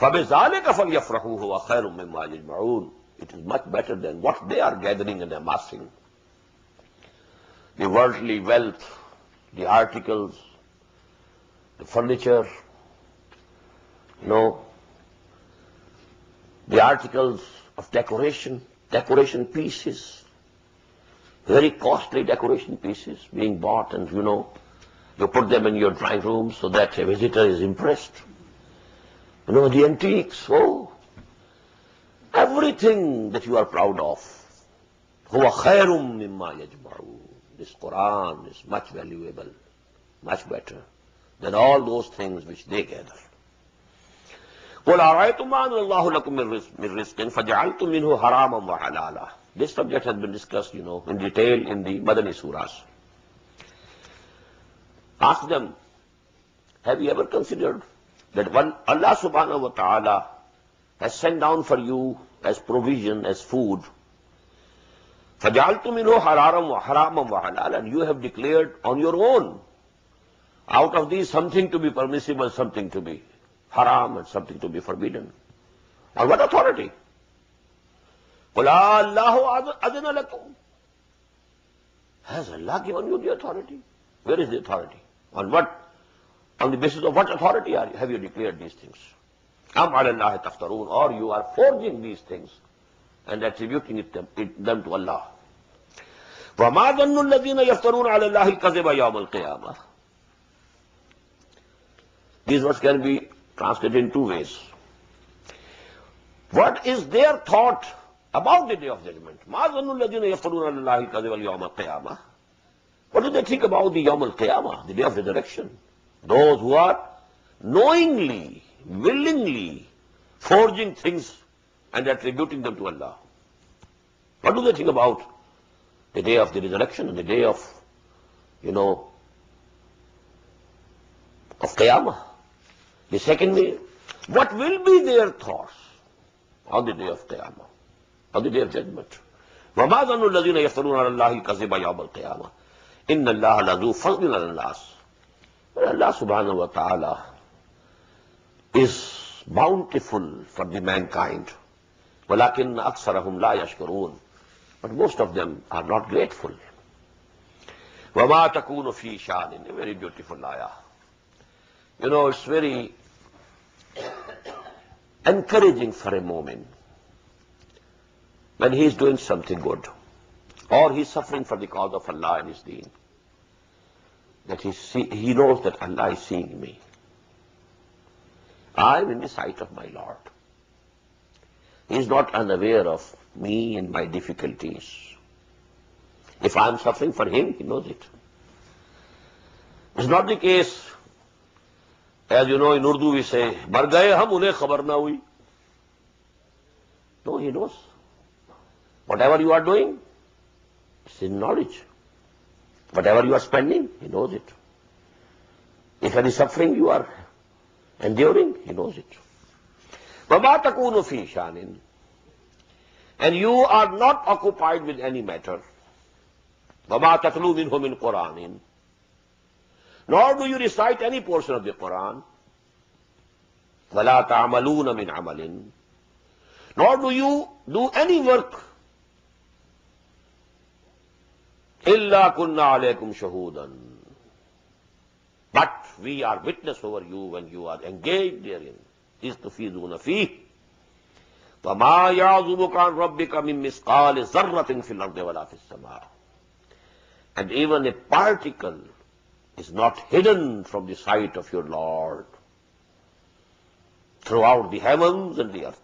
فَبِذَلِكَ فَلْيَفْرَحُوا هُوَ خَيْرٌ مِّمَّا يَجْمَعُونَ. It is much better than what they are gathering and amassing. The worldly wealth, the articles, the furniture, the articles of decoration pieces, very costly decoration pieces being bought, and you put them in your drawing room so that a visitor is impressed. The antiques, everything that you are proud of. هُوَ خَيْرٌ مِّمَّا يَجْمَعُونَ. This Quran is much valuable, much better than all those things which they gather. قُلْ أَرَأَيْتُمْ مَا أَنزَلَ اللَّهُ لَكُم مِّن رِّزْقٍ فَجَعَلْتُم مِّنْهُ حَرَامًا وَحَلَالًا. This subject has been discussed, in detail in the Madani Surahs. Ask them, have you ever considered that when Allah subhanahu wa ta'ala has sent down for you as provision, as food, فَجَعَلْتُم مِّنْهُ حَرَامًا وَحَلَالًا, and you have declared on your own, out of these something to be permissible, something to be haram, and something to be forbidden. On what authority? قُلْ اللَّهُ أَذِنَ لَكُمْ. Has Allah given you the authority? Where is the authority? On what? On the basis of what authority have you declared these things? أَمْ عَلَى اللَّهِ تَفْتَرُونَ. Or you are forging these things and attributing them to Allah. وَمَا ظَنُّ الَّذِينَ يَفْتَرُونَ عَلَى اللَّهِ الْكَذِبَ يَوْمَ الْقِيَامَةِ. These words can be translated in two ways. What is their thought about the day of judgment? مَا ظَنُّ الَّذِينَ يَفْتَرُونَ عَلَى اللَّهِ الْكَذِبَ يَوْمَ الْقِيَامَةِ. What do they think about the Yawm al-Qiyamah, the day of resurrection? Those who are knowingly, willingly forging things and attributing them to Allah. What do they think about the day of the resurrection and the day of, of Qiyamah? The second way, what will be their thoughts on the day of Qiyamah, on the day of judgment? وَمَا ظَنُّ الَّذِينَ يَفْتَرُونَ عَلَى اللَّهِ الْكَذِبَ يَوْمَ الْقِيَامَةِ إِنَّ اللَّهَ لَذُو فَضْلٍ عَلَى النَّاسِ. But Allah subhanahu wa ta'ala is bountiful for the mankind. وَلَكِنَّ أَكْثَرَهُمْ لَا يَشْكُرُونَ. But most of them are not grateful. وَمَا تَكُونُ فِي شَانٍ. A very beautiful ayah. It's very encouraging for a moment when he is doing something good or he is suffering for the cause of Allah and His deen, that he knows that Allah is seeing me. I am in the sight of my Lord. He is not unaware of me and my difficulties. If I am suffering for Him, He knows it. It's not the case, as you know, in Urdu we say, mar gaye hum unhe khabar na hui. No, He knows. Whatever you are doing, it's in knowledge. Whatever you are spending, He knows it. If any suffering you are enduring, He knows it. وَمَا تَكُونُ فِي شَانٍ. And you are not occupied with any matter. وَمَا تَتْلُو مِنْهُ مِنْ قُرْآنٍ. Nor do you recite any portion of the Quran. وَلَا تَعْمَلُونَ مِنْ عَمَلٍ. Nor do you do any work. إِلَّا كُنَّا عَلَيْكُمْ شَهُودًا. But we are witness over you when you are engaged therein. إِذْ تُفِيضُونَ فِيهِ وَمَا يَعْزُبُ عَنْ رَبِّكَ مِن مِّثْقَالِ ذَرَّةٍ فِي الْأَرْضِ وَلَا فِي السَّمَاءِ. And even a particle is not hidden from the sight of your Lord throughout the heavens and the earth.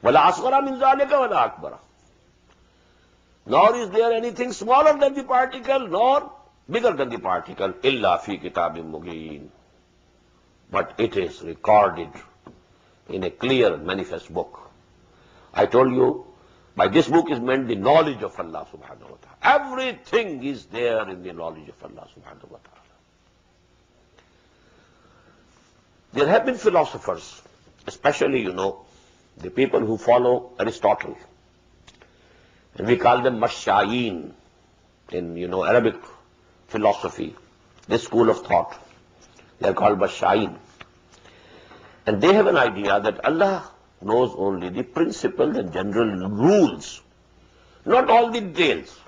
وَلَا أَصْغَرَ مِنْ ذَلِكَ وَلَا أَكْبَرَ. Nor is there anything smaller than the particle, nor bigger than the particle. إِلَّا فِي كِتَابٍ مُبِينٍ. But it is recorded in a clear, manifest book. I told you, by this book is meant the knowledge of Allah subhanahu wa ta'ala. Everything is there in the knowledge of Allah subhanahu wa ta'ala. There have been philosophers, especially, the people who follow Aristotle. And we call them Mashayeen in, Arabic philosophy, this school of thought. They are called Mashayeen. And they have an idea that Allah knows only the principles and general rules, not all the details.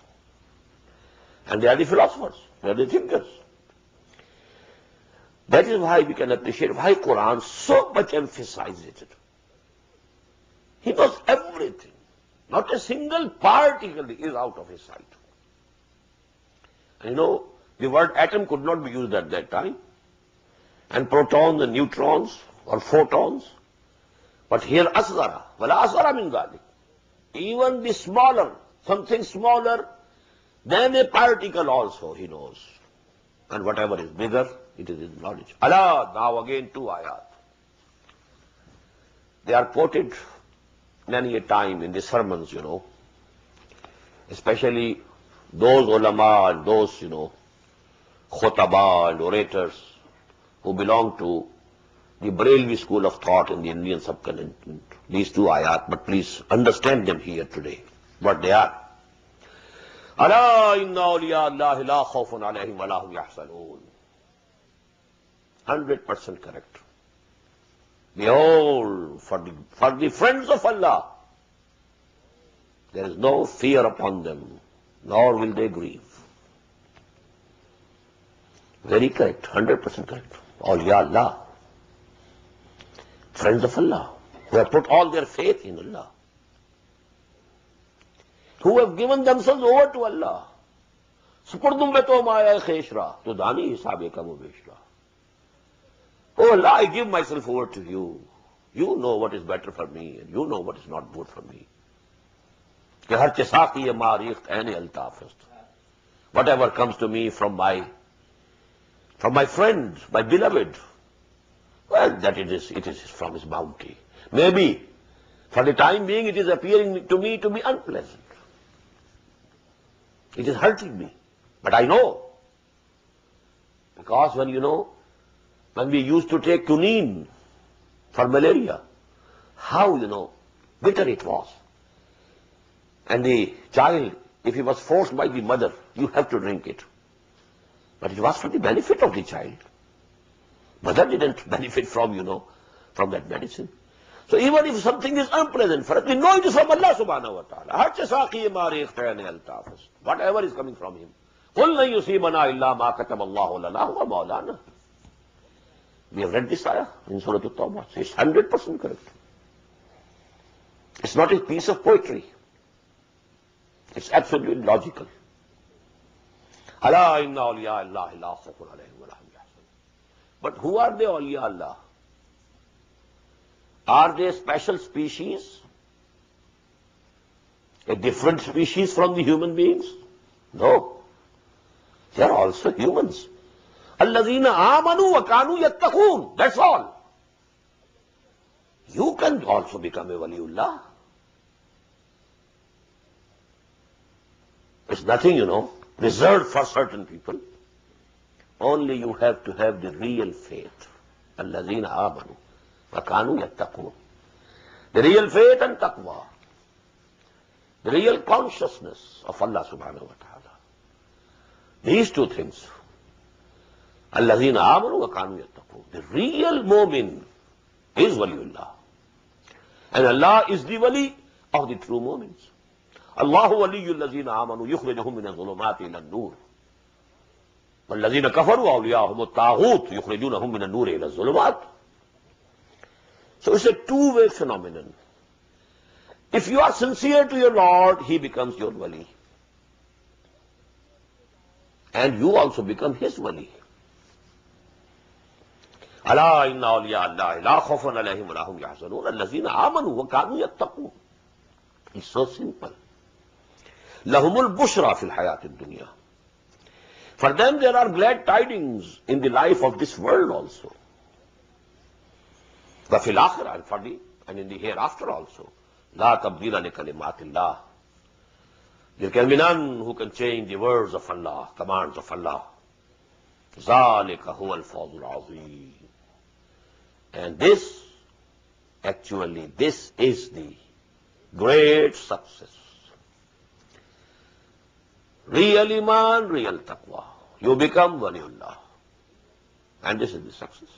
And they are the philosophers, they are the thinkers. That is why we can appreciate why Quran so much emphasizes it. He knows everything. Not a single particle is out of His sight. And the word atom could not be used at that time. And protons and neutrons or photons. But here asghara, wala asghara min dhalik. Even the smaller, something smaller than a particle also He knows. And whatever is bigger, it is His knowledge. Allah, now again 2 ayat. They are quoted many a time in the sermons, especially those ulama and those, khutaba and orators who belong to the Barelvi school of thought in the Indian subcontinent. These 2 ayat, but please understand them here today, what they are. Ala inna awliya Allahi la khawfun alayhim wa la hum yahzanun. 100% correct. Behold, for the friends of Allah, there is no fear upon them, nor will they grieve. Very correct, 100% correct. Awliya Allah, friends of Allah, who have put all their faith in Allah, who have given themselves over to Allah. Supurdum beto maya kheshra, to dani hisabe ka mubeshra. Oh Allah, I give myself over to you. You know what is better for me, and you know what is not good for me. Whatever comes to me from from my friend, my beloved. Well, that it is from his bounty. Maybe, for the time being, it is appearing to me to be unpleasant. It is hurting me. But I know. Because when we used to take quinine for malaria, how, bitter it was. And the child, if he was forced by the mother, you have to drink it. But it was for the benefit of the child. Mother didn't benefit from that medicine. So even if something is unpleasant for us, we know it is from Allah subhanahu wa ta'ala. Whatever is coming from Him. We have read this ayah in Surah At-Tawbah. It's 100% correct. It's not a piece of poetry. It's absolutely logical. Allah inna awliya Allah la khawfun alayhim wa lahum yahzanun. But who are the awliya Allah? Are they a special species? A different species from the human beings? No. They are also humans. Allazina amanu wa kanu yattaqoon. That's all. You can also become a waliullah. It's nothing, reserved for certain people. Only you have to have the real faith. Allazina amanu wa kanu yattaqoon. The real faith and taqwa. The real consciousness of Allah subhanahu wa ta'ala. These two things. Allazina amanu wa kanu yattaqoon. The real mu'min is waliullah. And Allah is the wali of the true mu'mins. Allahu waliyul lazina amanu yukhrijuhum min az-zulumati ila an-nur. وَالَّذِينَ كَفَرُوا أَوْلِيَاؤُهُمُ الطَّاغُوتُ يُخْرِجُونَهُم مِّنَ النُّورِ إِلَى الظُّلُمَاتِ. So it's a two-way phenomenon. If you are sincere to your Lord, He becomes your wali. And you also become His wali. أَلَا إِنَّ أَوْلِيَاءَ اللَّهِ لَا خَوْفٌ عَلَيْهِمْ وَلَا هُمْ يَحْزَنُونَ الَّذِينَ آمَنُوا وَكَانُوا يَتَّقُونَ. It's so simple. لَهُمُ الْبُشْرَى فِي الْحَيَاةِ الدُّنْيَا. For them there are glad tidings in the life of this world also. وَفِي الْآخِرَةِ and in the hereafter also. لَا تَبْدِيلَ لِكَلِمَاتِ اللَّهِ. There can be none who can change the words of Allah, commands of Allah. ذَلِكَ هُوَ الْفَوْزُ الْعَظِيمُ. And this is the great success. Real iman, real taqwa. You become waliullah. And this is the success.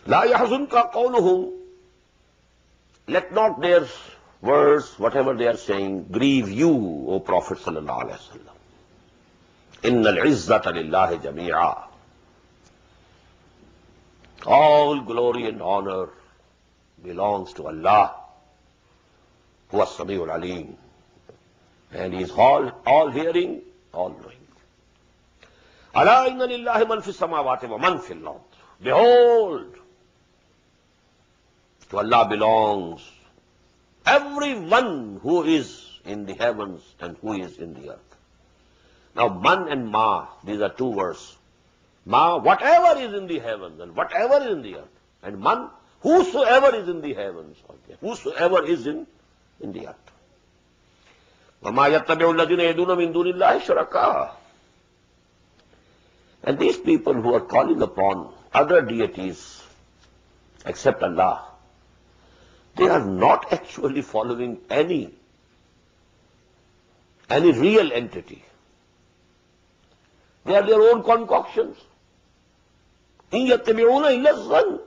La yahzunka qawluhum. Let not their words, whatever they are saying, grieve you, O Prophet sallallahu alaihi wasallam. Innal izzata lillahi jami'a. All glory and honor belongs to Allah, who is Sami'ul Alim. And He is all hearing, all knowing. Ala inna lillahi man fi samawati wa man fil ard. Behold, to Allah belongs everyone who is in the heavens and who is in the earth. Now, man and ma, these are two words. Ma, whatever is in the heavens and whatever is in the earth. And man, whosoever is in the heavens or whosoever is in the earth. وَمَا يَتَّبِعُ الَّذِينَ يَدُونَ مِن دُونِ اللَّهِ شُرَكَاءَ. And these people who are calling upon other deities except Allah, they are not actually following any real entity. They are their own concoctions. إِن يَتَّبِعُونَ إِلَّا الظَّنَّ.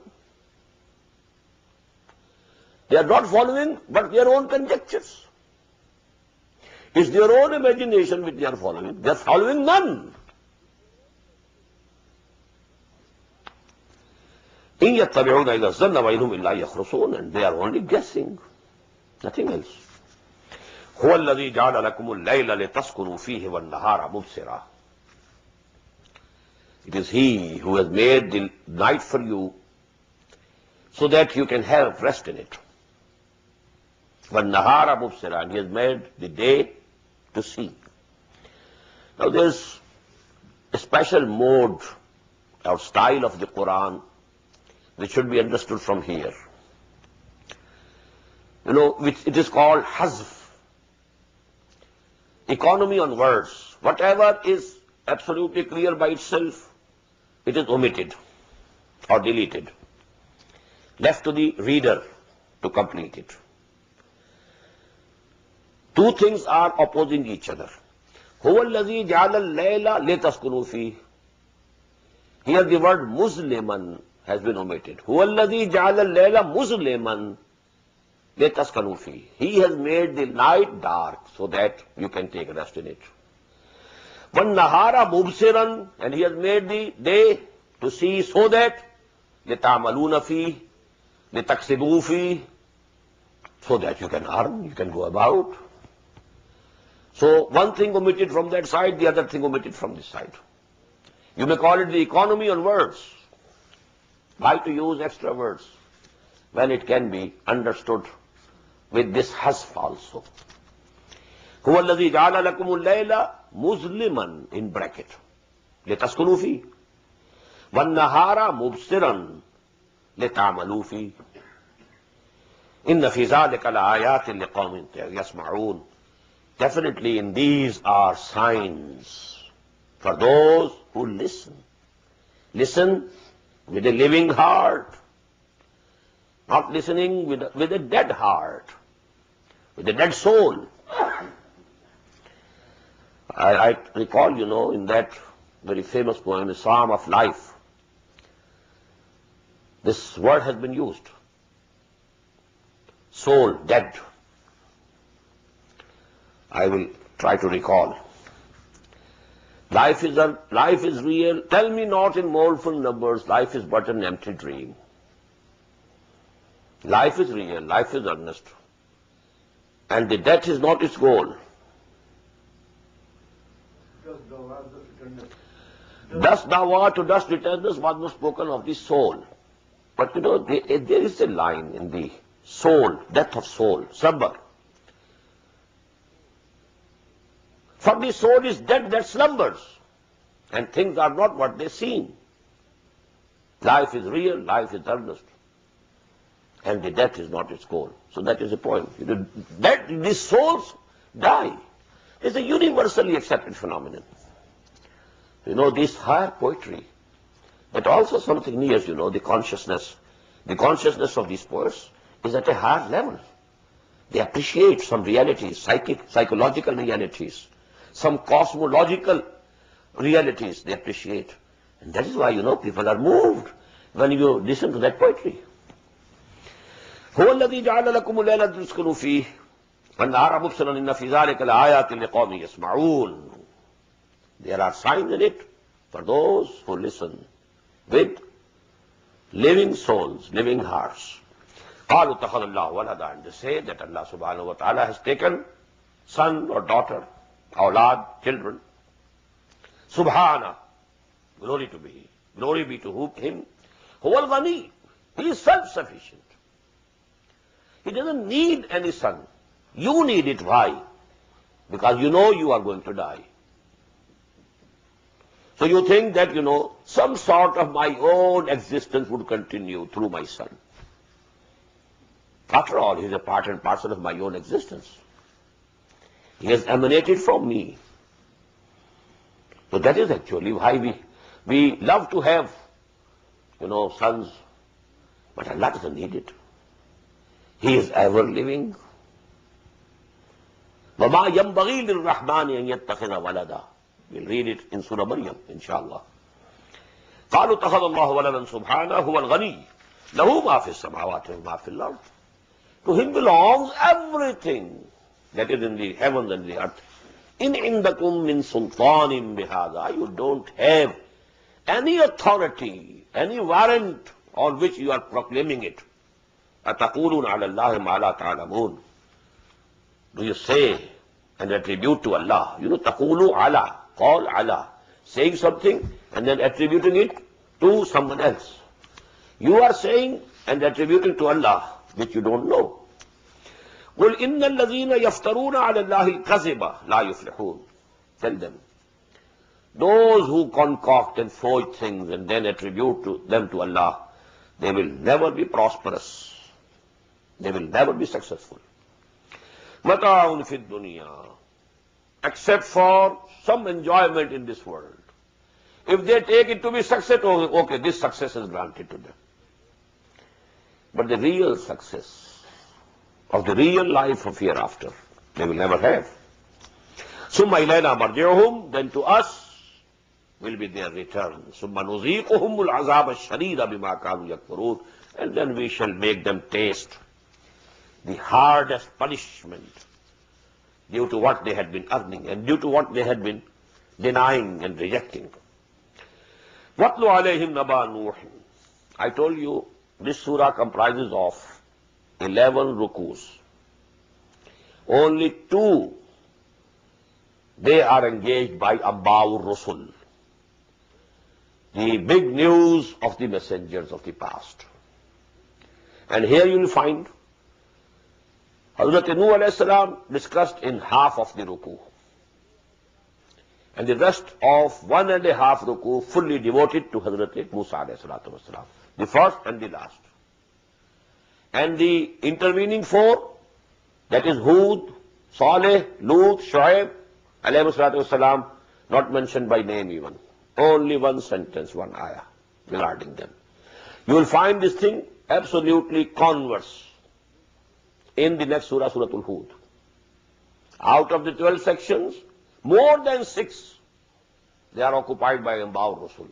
They are not following but their own conjectures. It's their own imagination which they are following. They are following none. إِن يَتَّبِعُونَ إِلَّا الظَّنَّ وَإِنْهُمْ إِلَّا يَخْرُصُونَ. And they are only guessing. Nothing else. هُوَ الَّذِي جَعَلَ لَكُمُ اللَّيْلَ لِتَسْكُنُوا فِيهِ وَالنَّهَارَ مُبْصِرًا. It is He who has made the night for you so that you can have rest in it. وَالنَّهَارَ مُبْصِرًا. And He has made the day to see. Now there's a special mode or style of the Quran which should be understood from here. Which it is called hazf. Economy on words. Whatever is absolutely clear by itself, it is omitted or deleted, left to the reader to complete it. Two things are opposing each other. هُوَ الَّذِي جَعَلَ اللَّيْلَ لِتَسْكُنُوا فِيهِ. Here the word musliman has been omitted. هُوَ الَّذِي جَعَلَ اللَّيْلَ مُسْلِمًا لِتَسْكُنُوا فِيهِ. He has made the night dark so that you can take rest in it. وَالنَّهَارَ مُبْصِرًا, and he has made the day to see so that لِتَعْمَلُونَ فِيهِ لِتَكْسِبُوا فِيهِ, so that you can earn, you can go about. So one thing omitted from that side, the other thing omitted from this side. You may call it the economy on words. Why to use extra words when it can be understood with this hasf also? هُوَ الَّذِي جَعَلَ لَكُمُ اللَّيْلَ مُظْلِمًا in bracket لِتَسْكُنُوا فِيهِ وَالنَّهَارَ مُبْصِرًا لِتَعْمَلُوا فِيهِ إِنَّ فِي ذَلِكَ لَآيَاتٍ لِقَوْمٍ يَسْمَعُونَ. Definitely in these are signs for those who listen. Listen with a living heart, not listening with a dead heart, with a dead soul. I recall, in that very famous poem, the Psalm of Life, this word has been used. Soul, dead. I will try to recall. Life is real. Tell me not in mournful numbers, life is but an empty dream. Life is real, life is earnest. And the death is not its goal. Dust thou art to dust returnest was not spoken of the soul. But there is a line in the soul, death of soul, slumber. For the soul is dead that slumbers, and things are not what they seem. Life is real, life is earnest, and the death is not its goal. So that is the point. That these souls die is a universally accepted phenomenon. This higher poetry, but also something near, the consciousness. The consciousness of these poets is at a higher level. They appreciate some realities, psychological realities, some cosmological realities they appreciate. And that is why, people are moved when you listen to that poetry. هُوَ الَّذِي جَعَلَ لَكُمُ اللَّيْلَ لِتَسْكُنُوا فِيهِ وَالنَّهَارَ مُبْصِرًا إِنَّ فِي ذَلِكَ لَآيَاتٍ لِقَوْمٍ يَسْمَعُونَ. There are signs in it for those who listen with living souls, living hearts. قَالُوا اتَّخَذَ اللَّهُ وَلَدًا. And they say that Allah subhanahu wa ta'ala has taken son or daughter, awlad, children. Subhana, glory to be. Glory be to him. Huwal Ghani. He is self-sufficient. He doesn't need any son. You need it. Why? Because you are going to die. So you think that, some sort of my own existence would continue through my son. After all, he is a part and parcel of my own existence. He has emanated from me. So that is actually why we love to have, sons. But Allah doesn't need it. He is ever living. وَمَا يَنْبَغِي لِلرَّحْمَنِ أَنْ يَتَّخِذَ وَلَدًا. We'll read it in Surah Maryam, inshallah. قَالُوا اتَّخَذَ اللَّهُ وَلَدًا سُبْحَانَهُ هُوَ الْغَنِيُّ لَهُ مَا فِي السَّمَاوَاتِ وَمَا فِي الْأَرْضِ. To him belongs everything that is in the heavens and the earth. إِنْ عِنْدَكُمْ مِنْ سُلْطَانٍ بِهَذَا. You don't have any authority, any warrant on which you are proclaiming it. أَتَقُولُونَ عَلَى اللَّهِ مَا لَا تَعْلَمُونَ. Do you say and attribute to Allah? تَقُولُوا عَلَى, call Allah, saying something and then attributing it to someone else. You are saying and attributing to Allah which you don't know. قُلْ إِنَّ الَّذِينَ يَفْتَرُونَ عَلَى اللَّهِ الْكَذِبَ لَا يُفْلِحُونَ. Tell them, Those who concoct and forge things and then attribute them to Allah, they will never be prosperous. They will never be successful. Mata'un fid dunya, except for some enjoyment in this world. If they take it to be success, okay, this success is granted to them. But the real success of the real life of hereafter, they will never have. Summa ilayna marji'uhum, then to us will be their return. Summa nuziquhumul azab ash-shadida bima kanu yakfurun, and then we shall make them taste the hardest punishment due to what they had been earning and due to what they had been denying and rejecting. Watlu alayhim naba Nuh. I told you this surah comprises of 11 rukus. Only 2 they are engaged by Amba'ur Rusul, the big news of the messengers of the past. And here you will find Hazrat Nuh alayhi salam discussed in half of the ruku, and the rest of 1.5 ruku fully devoted to Hazrat Musa alayhi salatu wasalam, the first and the last. And the intervening 4, that is Hud, Saleh, Lut, Shu'aib alayhi salatu wasalam, not mentioned by name even. Only one sentence, one ayah regarding them. You will find this thing absolutely converse in the next surah, Suratul Hud. Out of the 12 sections, more than 6, they are occupied by Amba'ur Rasul.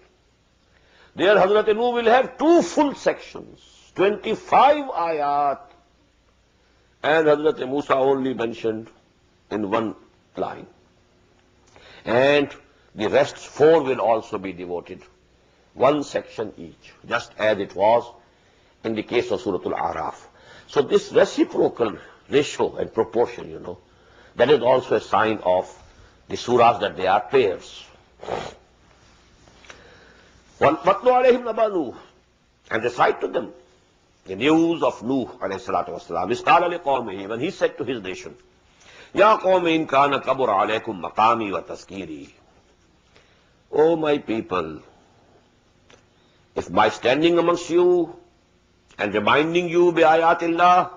There Hazrat Nuh will have 2 full sections, 25 ayat, and Hazrat Musa only mentioned in 1 line. And the rest 4 will also be devoted, 1 section each, just as it was in the case of Suratul Araf. So this reciprocal ratio and proportion, that is also a sign of the surahs that they are pairs. وَاتْلُ عَلَيْهِمْ نَبَأَ نُوحٍ, and recite to them the news of Nuh alayhi salatu wasalam. إِذْ قَالَ لِقَوْمِهِ, when he said to his nation, يَا قَوْمِ إِنْ كَانَ كَبُرَ عَلَيْكُمْ مَقَامِي وَتَذْكِيرِي. O my people, if my standing amongst you and reminding you bi-ayatillah,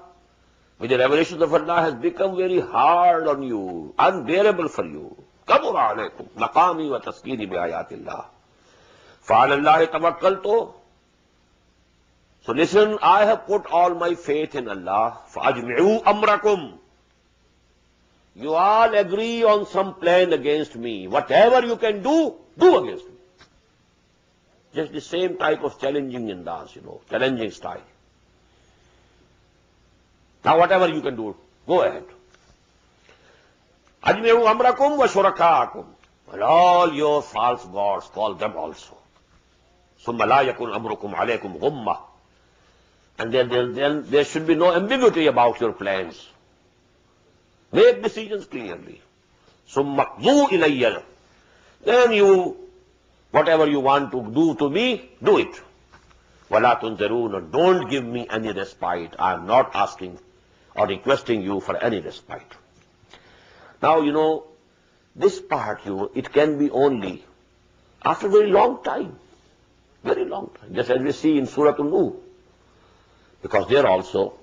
with the revelations of Allah, has become very hard on you, unbearable for you, كَبُرَ عَلَيْكُمْ مَقَامِي وَتَذْكِيرِي بِآيَاتِ فَعَلَى اللَّهِ تَوَكَّلْتُ. So listen, I have put all my faith in Allah. فَأَجْمِعُوا أَمْرَكُمْ. You all agree on some plan against me. Whatever you can do, do against me. Just the same type of challenging andas, challenging style. Now whatever you can do, go ahead. أَجْمِعُوا أَمْرَكُمْ وَشُرَكَاءَكُمْ. And all your false gods, call them also. ثُمَّ لَا يَكُنْ أَمْرُكُمْ عَلَيْكُمْ غُمَّةً. And then there should be no ambiguity about your plans. Make decisions clearly. ثُمَّ اقْضُوا إِلَيَّ. Then you, whatever you want to do to me, do it. وَلَا تُنْزِرُونَ. Don't give me any respite. I am not asking or requesting you for any respite. Now, this part, it can be only after a very long time. Very long time. Just as we see in Surah Nuh. Because there also,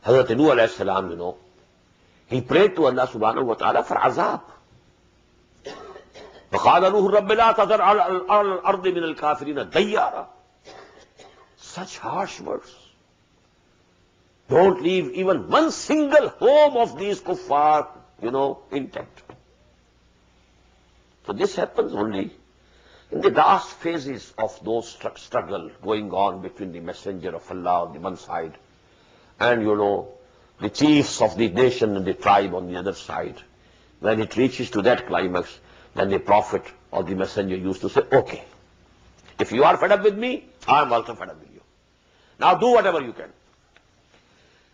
Hazrat Nuh alayhi salam, he prayed to Allah subhanahu wa ta'ala for azab. وَقَالَ نُوحٌ رَبِّ لَا تَذَرْ عَلَى الْأَرْضِ مِنَ الْكَافِرِينَ دَيَّارًا. Such harsh words. Don't leave even one single home of these kuffar, intact. So this happens only in the last phases of those struggle going on between the messenger of Allah on the one side and, the chiefs of the nation and the tribe on the other side. When it reaches to that climax, then the prophet or the messenger used to say, okay, if you are fed up with me, I am also fed up with you. Now do whatever you can.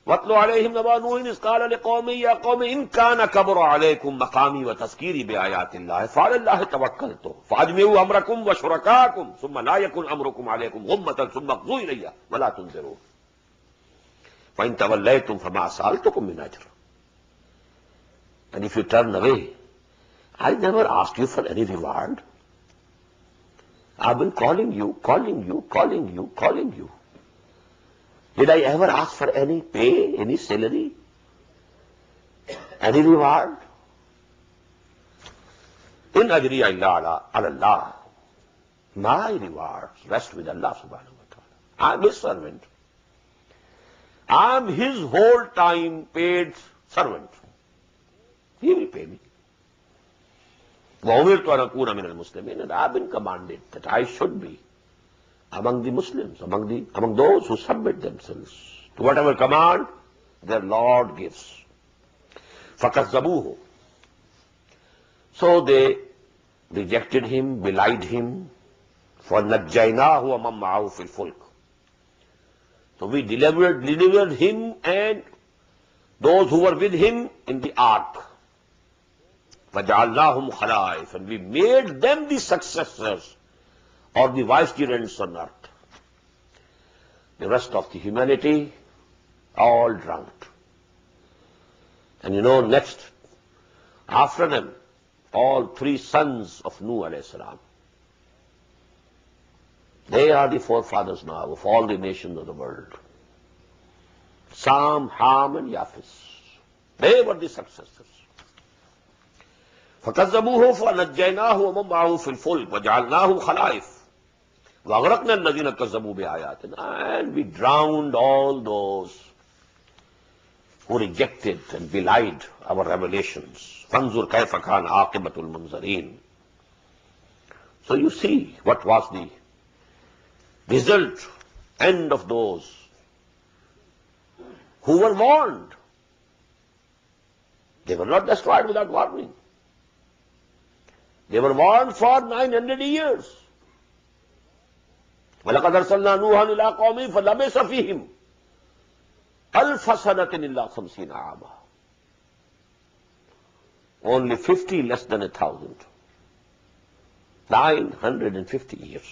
وَاتْلُ عَلَيْهِمْ نَبَأَ نُوحٍ إِذْ قَالَ لِقَوْمِهِ يَا قَوْمِ إِنْ كَانَ كَبُرَ عَلَيْكُمْ مَقَامِي وَتَذْكِيرِي بِآيَاتِ اللَّهِ فَعَلَى اللَّهِ تَوَكَّلْتُ فَأَجْمِعُوا أَمْرَكُمْ وَشُرَكَاءَكُمْ ثُمَّ لَا يَكُنْ أَمْرُكُمْ عَلَيْكُمْ غُمَّةً ثُمَّ اقْضُوا إِلَيَّ وَلَا تُنْظِرُونَ فَإِنْ تَوَلَّيْتُمْ فَمَا سَأَلْتُكُمْ مِنْ أَجْرٍ. And if you turn away, I never asked you for any reward. I've been calling you, calling you, calling you, calling you. Did I ever ask for any pay, any salary, any reward? In ajriya illa ala Allah. My rewards rest with Allah subhanahu wa ta'ala. I'm His servant. I'm His whole time paid servant. He will pay me. وَأُمِرْتُ أَنْ أَكُونَ مِنَ الْمُسْلِمِينَ. And I've been commanded that I should be among the Muslims, among those who submit themselves to whatever command their Lord gives. فَكَذَّبُوهُ. So they rejected him, belied him. فَنَجَّيْنَاهُ وَمَنْ مَعَهُ فِي الْفُلْكِ. So we delivered him and those who were with him in the ark. وَجَعَلْنَاهُمْ خَلَائِفَ. And we made them the successors or the vicegerents on earth. The rest of the humanity, all drowned. And next, after them, all three sons of Nuh alayhi salam. They are the forefathers now of all the nations of the world. Sam, Ham, and Yafis. They were the successors. فَكَذَّبُوهُ فَنَجَّيْنَاهُ وَمَنْ مَعَهُ فِي الْفُلْكِ وَجَعَلْنَاهُمْ خَلَائِفَ وَأَغْرَقْنَا الَّذِينَ كَذَّبُوا بِآيَاتِنَا. And we drowned all those who rejected and belied our revelations. فَانْظُرْ كَيْفَ كَانَ عَاقِبَةُ الْمُنْظَرِينَ. So you see what was the result, end of those who were warned. They were not destroyed without warning. They were warned for 900 years. وَلَقَدْ أَرْسَلْنَا نُوحًا إِلَىٰ قَوْمِهِ فَلَبِثَ فِيهِمْ أَلْفَ سَنَةٍ إِلَّا 50 عَامًا. Only 50 less than 1,000. 950 years.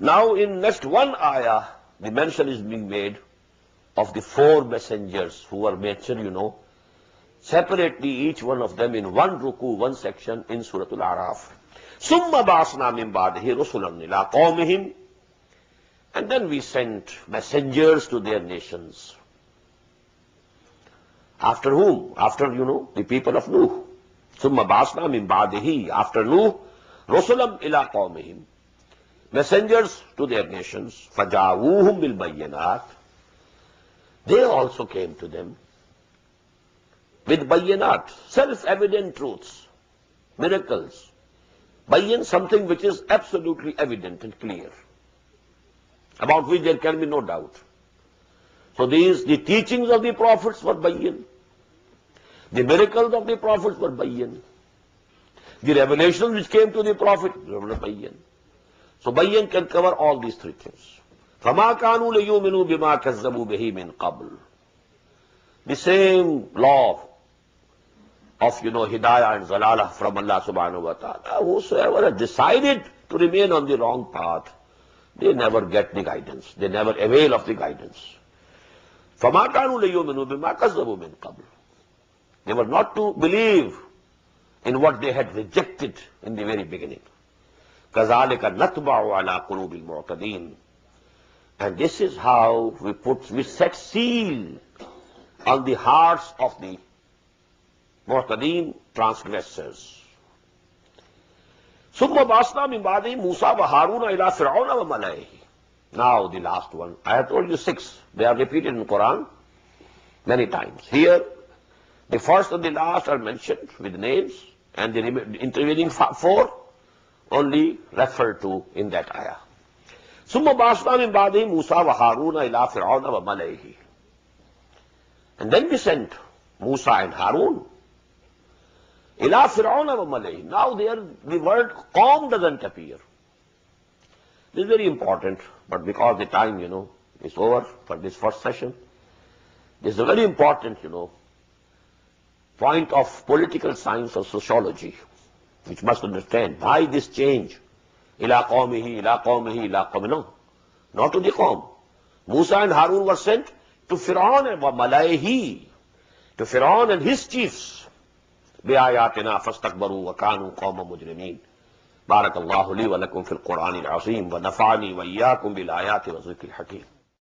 Now in next one ayah, the mention is being made of the four messengers who were mentioned, separately each one of them in one ruku, one section in Surah Al-A'raf. ثُمَّ بَعَثْنَا مِن بَعْدِهِ رُسُلًا إِلَىٰ قَوْمِهِمْ. And then we sent messengers to their nations. After whom? After, the people of Nuh. ثُمَّ بَعَثْنَا مِن بَعْدِهِ. After Nuh, رُسُلًا إِلَىٰ قَوْمِهِمْ. Messengers to their nations. فَجَاءُوهُمْ بِالْبَيِّنَاتِ. They also came to them with bayyanat, self-evident truths, miracles. Bayyan, something which is absolutely evident and clear, about which there can be no doubt. So the teachings of the prophets were bayyan. The miracles of the prophets were bayyan. The revelations which came to the prophet were bayyan. So bayyan can cover all these three things. فَمَا كَانُوا لِيُؤْمِنُوا بِمَا كَذَّبُوا بِهِ مِنْ قَبْلِ. The same law of, hidayah and zalalah from Allah subhanahu wa ta'ala. Whosoever has decided to remain on the wrong path, they never get the guidance. They never avail of the guidance. فَمَا كَانُوا لِيُؤْمِنُوا بِمَا كَذَّبُوا مِنْ قَبْلِ. They were not to believe in what they had rejected in the very beginning. كَذَلِكَ نَتْبَعُ عَلَىٰ قُلُوبِ الْمُعْتَدِينَ. And this is how we set seal on the hearts of the mu'tadeen, transgressors. ثُمَّ بَعَثْنَا مِن بَعْدِهِ مُوسَىٰ وَهَارُونَ إِلَىٰ فِرْعَوْنَ وَمَلَئِهِ. Now the last one. I have told you 6. They are repeated in the Quran many times. Here, the first and the last are mentioned with names, and the intervening 4 only referred to in that ayah. ثُمَّ بَعَثْنَا مِن بَعْدِهِ مُوسَىٰ وَهَارُونَ إِلَىٰ فِرْعَوْنَ وَمَلَئِهِ. And then we sent Musa and Harun إِلَىٰ فِرْعَوْنَ وَمَلَئِهِ. Now there the word Qawm doesn't appear. This is very important, but because the time, is over for this first session, this is a very important, point of political science or sociology, which must understand why this change. إِلَىٰ قَوْمِهِ إِلَىٰ قَوْمِهِ إِلَىٰ قَوْمِهِ. No, not to the Qawm. Musa and Harun were sent to Fir'aun and Malaihi, to Fir'aun and his chiefs. بِآيَاتِنَا فَاسْتَكْبَرُوا وَكَانُوا قَوْمًا مُجْرِمِينَ. بارک اللہ لی ولکم فی القرآن العظیم ونفعنی وإیاکم بالآیات والذکر الحکیم.